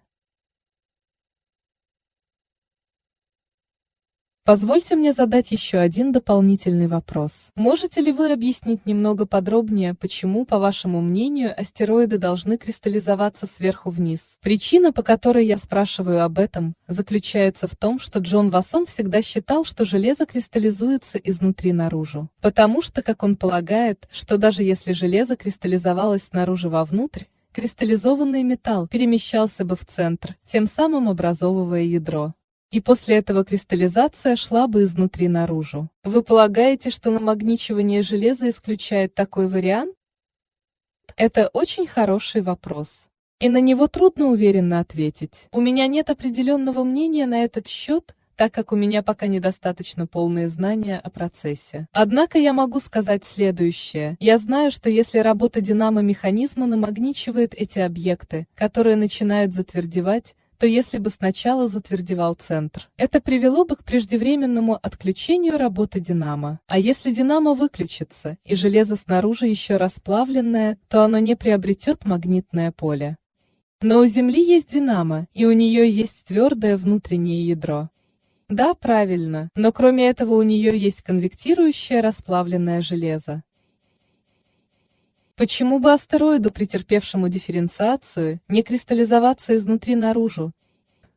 Позвольте мне задать еще один дополнительный вопрос. Можете ли вы объяснить немного подробнее, почему, по вашему мнению, астероиды должны кристаллизоваться сверху вниз? Причина, по которой я спрашиваю об этом, заключается в том, что Джон Вассон всегда считал, что железо кристаллизуется изнутри наружу. Потому что, как он полагает, что даже если железо кристаллизовалось снаружи вовнутрь, кристаллизованный металл перемещался бы в центр, тем самым образовывая ядро. И после этого кристаллизация шла бы изнутри наружу. Вы полагаете, что намагничивание железа исключает такой вариант? Это очень хороший вопрос. И на него трудно уверенно ответить. У меня нет определенного мнения на этот счет, так как у меня пока недостаточно полные знания о процессе. Однако я могу сказать следующее. Я знаю, что если работа динамо-механизма намагничивает эти объекты, которые начинают затвердевать, то если бы сначала затвердевал центр, это привело бы к преждевременному отключению работы динамо. А если динамо выключится, и железо снаружи еще расплавленное, то оно не приобретет магнитное поле. Но у Земли есть динамо, и у нее есть твердое внутреннее ядро. Да, правильно, но кроме этого у нее есть конвектирующее расплавленное железо. Почему бы астероиду, претерпевшему дифференциацию, не кристаллизоваться изнутри наружу,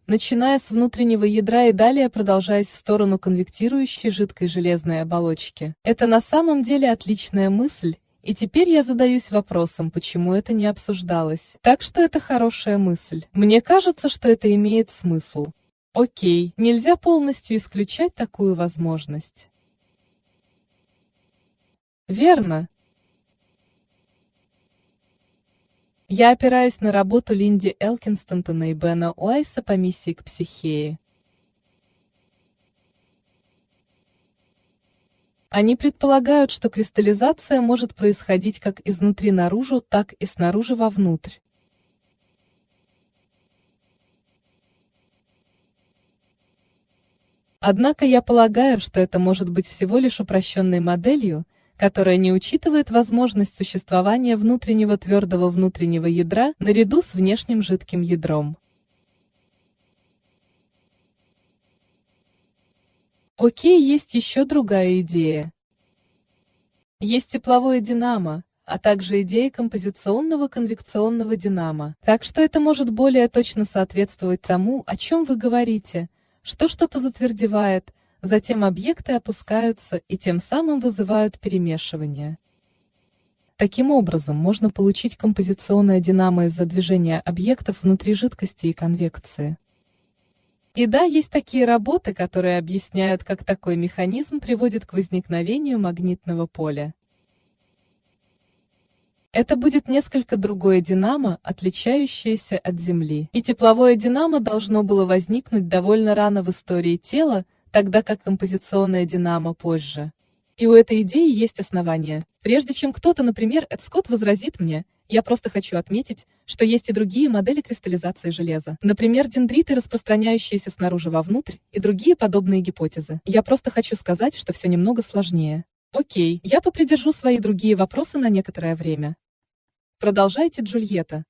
начиная с внутреннего ядра и далее продолжаясь в сторону конвектирующей жидкой железной оболочки? Это на самом деле отличная мысль, и теперь я задаюсь вопросом, почему это не обсуждалось. Так что это хорошая мысль. Мне кажется, что это имеет смысл. Окей, нельзя полностью исключать такую возможность. Верно. Я опираюсь на работу Линди Элкинстона и Бена Уайса по миссии к Психее. Они предполагают, что кристаллизация может происходить как изнутри наружу, так и снаружи вовнутрь. Однако я полагаю, что это может быть всего лишь упрощенной моделью, которая не учитывает возможность существования внутреннего твердого внутреннего ядра наряду с внешним жидким ядром. Окей, есть еще другая идея. Есть тепловое динамо, а также идея композиционного конвекционного динамо. Так что это может более точно соответствовать тому, о чем вы говорите, что что-то затвердевает, затем объекты опускаются и тем самым вызывают перемешивание. Таким образом, можно получить композиционное динамо из-за движения объектов внутри жидкости и конвекции. И да, есть такие работы, которые объясняют, как такой механизм приводит к возникновению магнитного поля. Это будет несколько другое динамо, отличающееся от Земли. И тепловое динамо должно было возникнуть довольно рано в истории тела, тогда как композиционное динамо позже. И у этой идеи есть основания. Прежде чем кто-то, например, Эд Скотт, возразит мне, я просто хочу отметить, что есть и другие модели кристаллизации железа. Например, дендриты, распространяющиеся снаружи вовнутрь, и другие подобные гипотезы. Я просто хочу сказать, что все немного сложнее. Окей, я попридержу свои другие вопросы на некоторое время. Продолжайте, Джульетта.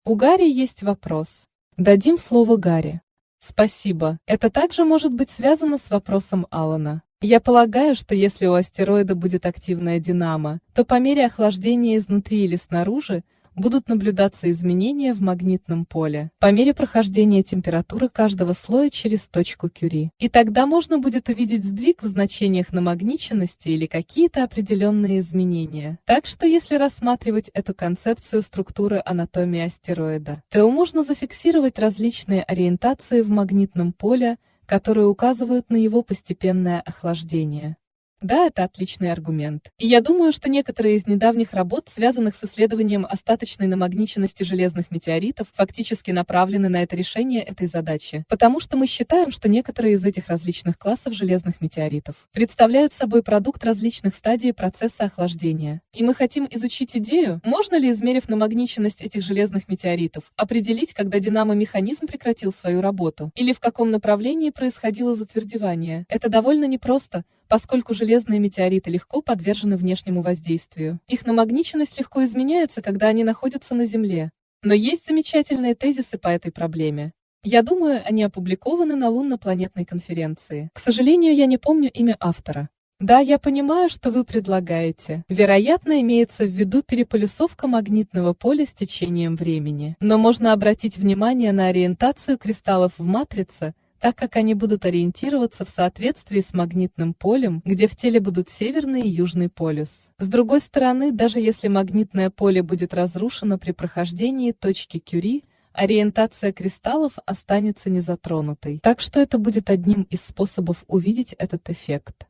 У Гарри есть вопрос. Дадим слово Гарри. Спасибо. Это также может быть связано с вопросом Алана. Я полагаю, что если у астероида будет активная динамо, то по мере охлаждения изнутри или снаружи будут наблюдаться изменения в магнитном поле, по мере прохождения температуры каждого слоя через точку Кюри. И тогда можно будет увидеть сдвиг в значениях намагниченности или какие-то определенные изменения. Так что если рассматривать эту концепцию структуры анатомии астероида, то можно зафиксировать различные ориентации в магнитном поле, которые указывают на его постепенное охлаждение. Да, это отличный аргумент. И я думаю, что некоторые из недавних работ, связанных с исследованием остаточной намагниченности железных метеоритов, фактически направлены на это решение этой задачи, потому что мы считаем, что некоторые из этих различных классов железных метеоритов представляют собой продукт различных стадий процесса охлаждения. И мы хотим изучить идею, можно ли, измерив намагниченность этих железных метеоритов, определить, когда динамо-механизм прекратил свою работу, или в каком направлении происходило затвердевание. Это довольно непросто, поскольку железные метеориты легко подвержены внешнему воздействию. Их намагниченность легко изменяется, когда они находятся на Земле. Но есть замечательные тезисы по этой проблеме. Я думаю, они опубликованы на лунно-планетной конференции. К сожалению, я не помню имя автора. Да, я понимаю, что вы предлагаете. Вероятно, имеется в виду переполюсовка магнитного поля с течением времени. Но можно обратить внимание на ориентацию кристаллов в матрице, так как они будут ориентироваться в соответствии с магнитным полем, где в теле будут северный и южный полюс. С другой стороны, даже если магнитное поле будет разрушено при прохождении точки Кюри, ориентация кристаллов останется незатронутой. Так что это будет одним из способов увидеть этот эффект.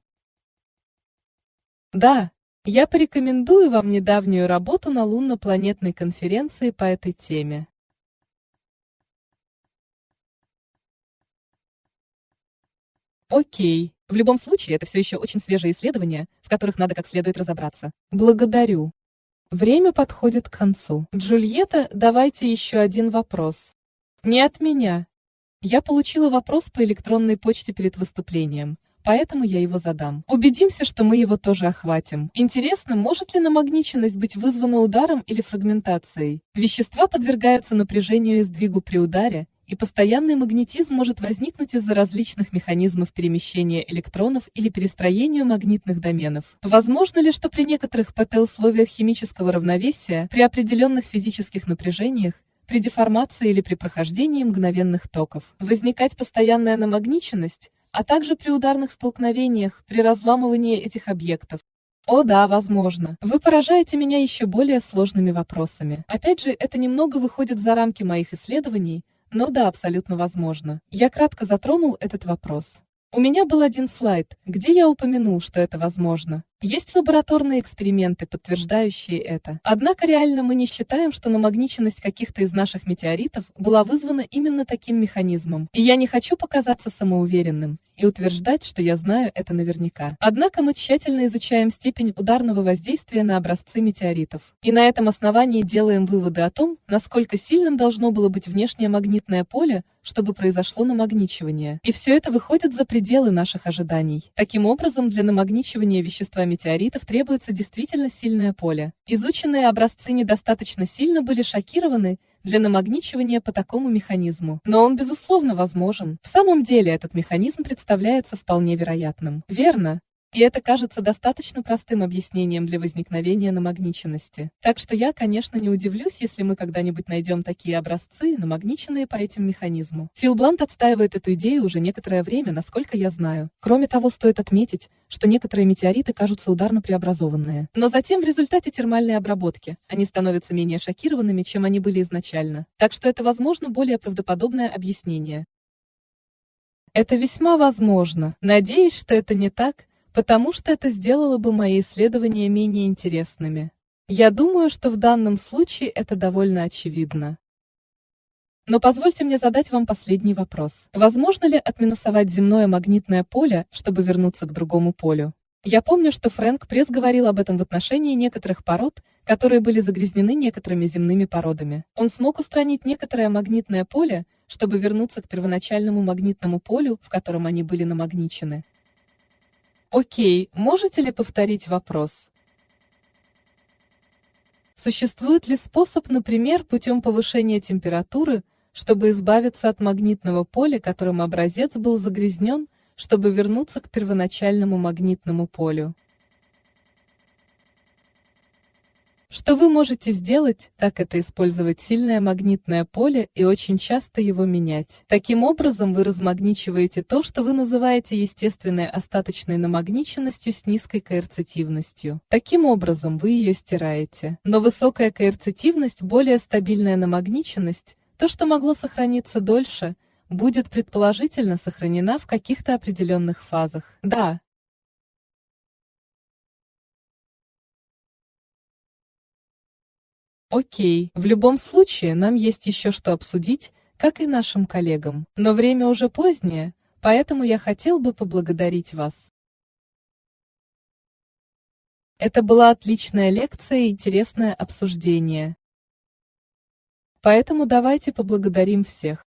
Да, я порекомендую вам недавнюю работу на лунно-планетной конференции по этой теме. Окей, в любом случае это все еще очень свежие исследования, в которых надо как следует разобраться. Благодарю. Время подходит к концу. Джульетта, давайте еще один вопрос. Не от меня. Я получила вопрос по электронной почте перед выступлением, поэтому я его задам. Убедимся, что мы его тоже охватим. Интересно, может ли намагниченность быть вызвана ударом или фрагментацией? Вещества подвергаются напряжению и сдвигу при ударе, и постоянный магнетизм может возникнуть из-за различных механизмов перемещения электронов или перестроению магнитных доменов. Возможно ли, что при некоторых ПТ-условиях химического равновесия, при определенных физических напряжениях, при деформации или при прохождении мгновенных токов, возникать постоянная намагниченность, а также при ударных столкновениях, при разламывании этих объектов? О да, возможно. Вы поражаете меня еще более сложными вопросами. Опять же, это немного выходит за рамки моих исследований, но да, абсолютно возможно. Я кратко затронул этот вопрос. У меня был один слайд, где я упомянул, что это возможно. Есть лабораторные эксперименты, подтверждающие это. Однако реально мы не считаем, что намагниченность каких-то из наших метеоритов была вызвана именно таким механизмом. И я не хочу показаться самоуверенным и утверждать, что я знаю это наверняка. Однако мы тщательно изучаем степень ударного воздействия на образцы метеоритов. И на этом основании делаем выводы о том, насколько сильным должно было быть внешнее магнитное поле, чтобы произошло намагничивание. И все это выходит за пределы наших ожиданий. Таким образом, для намагничивания вещества метеоритов требуется действительно сильное поле. Изученные образцы недостаточно сильно были шокированы для намагничивания по такому механизму. Но он, безусловно, возможен. В самом деле этот механизм представляется вполне вероятным. Верно? И это кажется достаточно простым объяснением для возникновения намагниченности. Так что я, конечно, не удивлюсь, если мы когда-нибудь найдем такие образцы, намагниченные по этим механизму. Фил Блант отстаивает эту идею уже некоторое время, насколько я знаю. Кроме того, стоит отметить, что некоторые метеориты кажутся ударно преобразованные. Но затем в результате термальной обработки они становятся менее шокированными, чем они были изначально. Так что это, возможно, более правдоподобное объяснение. Это весьма возможно. Надеюсь, что это не так, потому что это сделало бы мои исследования менее интересными. Я думаю, что в данном случае это довольно очевидно. Но позвольте мне задать вам последний вопрос. Возможно ли отминусовать земное магнитное поле, чтобы вернуться к другому полю? Я помню, что Фрэнк Пресс говорил об этом в отношении некоторых пород, которые были загрязнены некоторыми земными породами. Он смог устранить некоторое магнитное поле, чтобы вернуться к первоначальному магнитному полю, в котором они были намагничены. Окей, можете ли повторить вопрос? Существует ли способ, например, путем повышения температуры, чтобы избавиться от магнитного поля, которым образец был загрязнен, чтобы вернуться к первоначальному магнитному полю? Что вы можете сделать, так это использовать сильное магнитное поле и очень часто его менять. Таким образом вы размагничиваете то, что вы называете естественной остаточной намагниченностью с низкой коэрцитивностью. Таким образом вы ее стираете. Но высокая коэрцитивность, более стабильная намагниченность, то, что могло сохраниться дольше, будет предположительно сохранена в каких-то определенных фазах. Да. Окей, в любом случае нам есть еще что обсудить, как и нашим коллегам. Но время уже позднее, поэтому я хотел бы поблагодарить вас. Это была отличная лекция и интересное обсуждение. Поэтому давайте поблагодарим всех.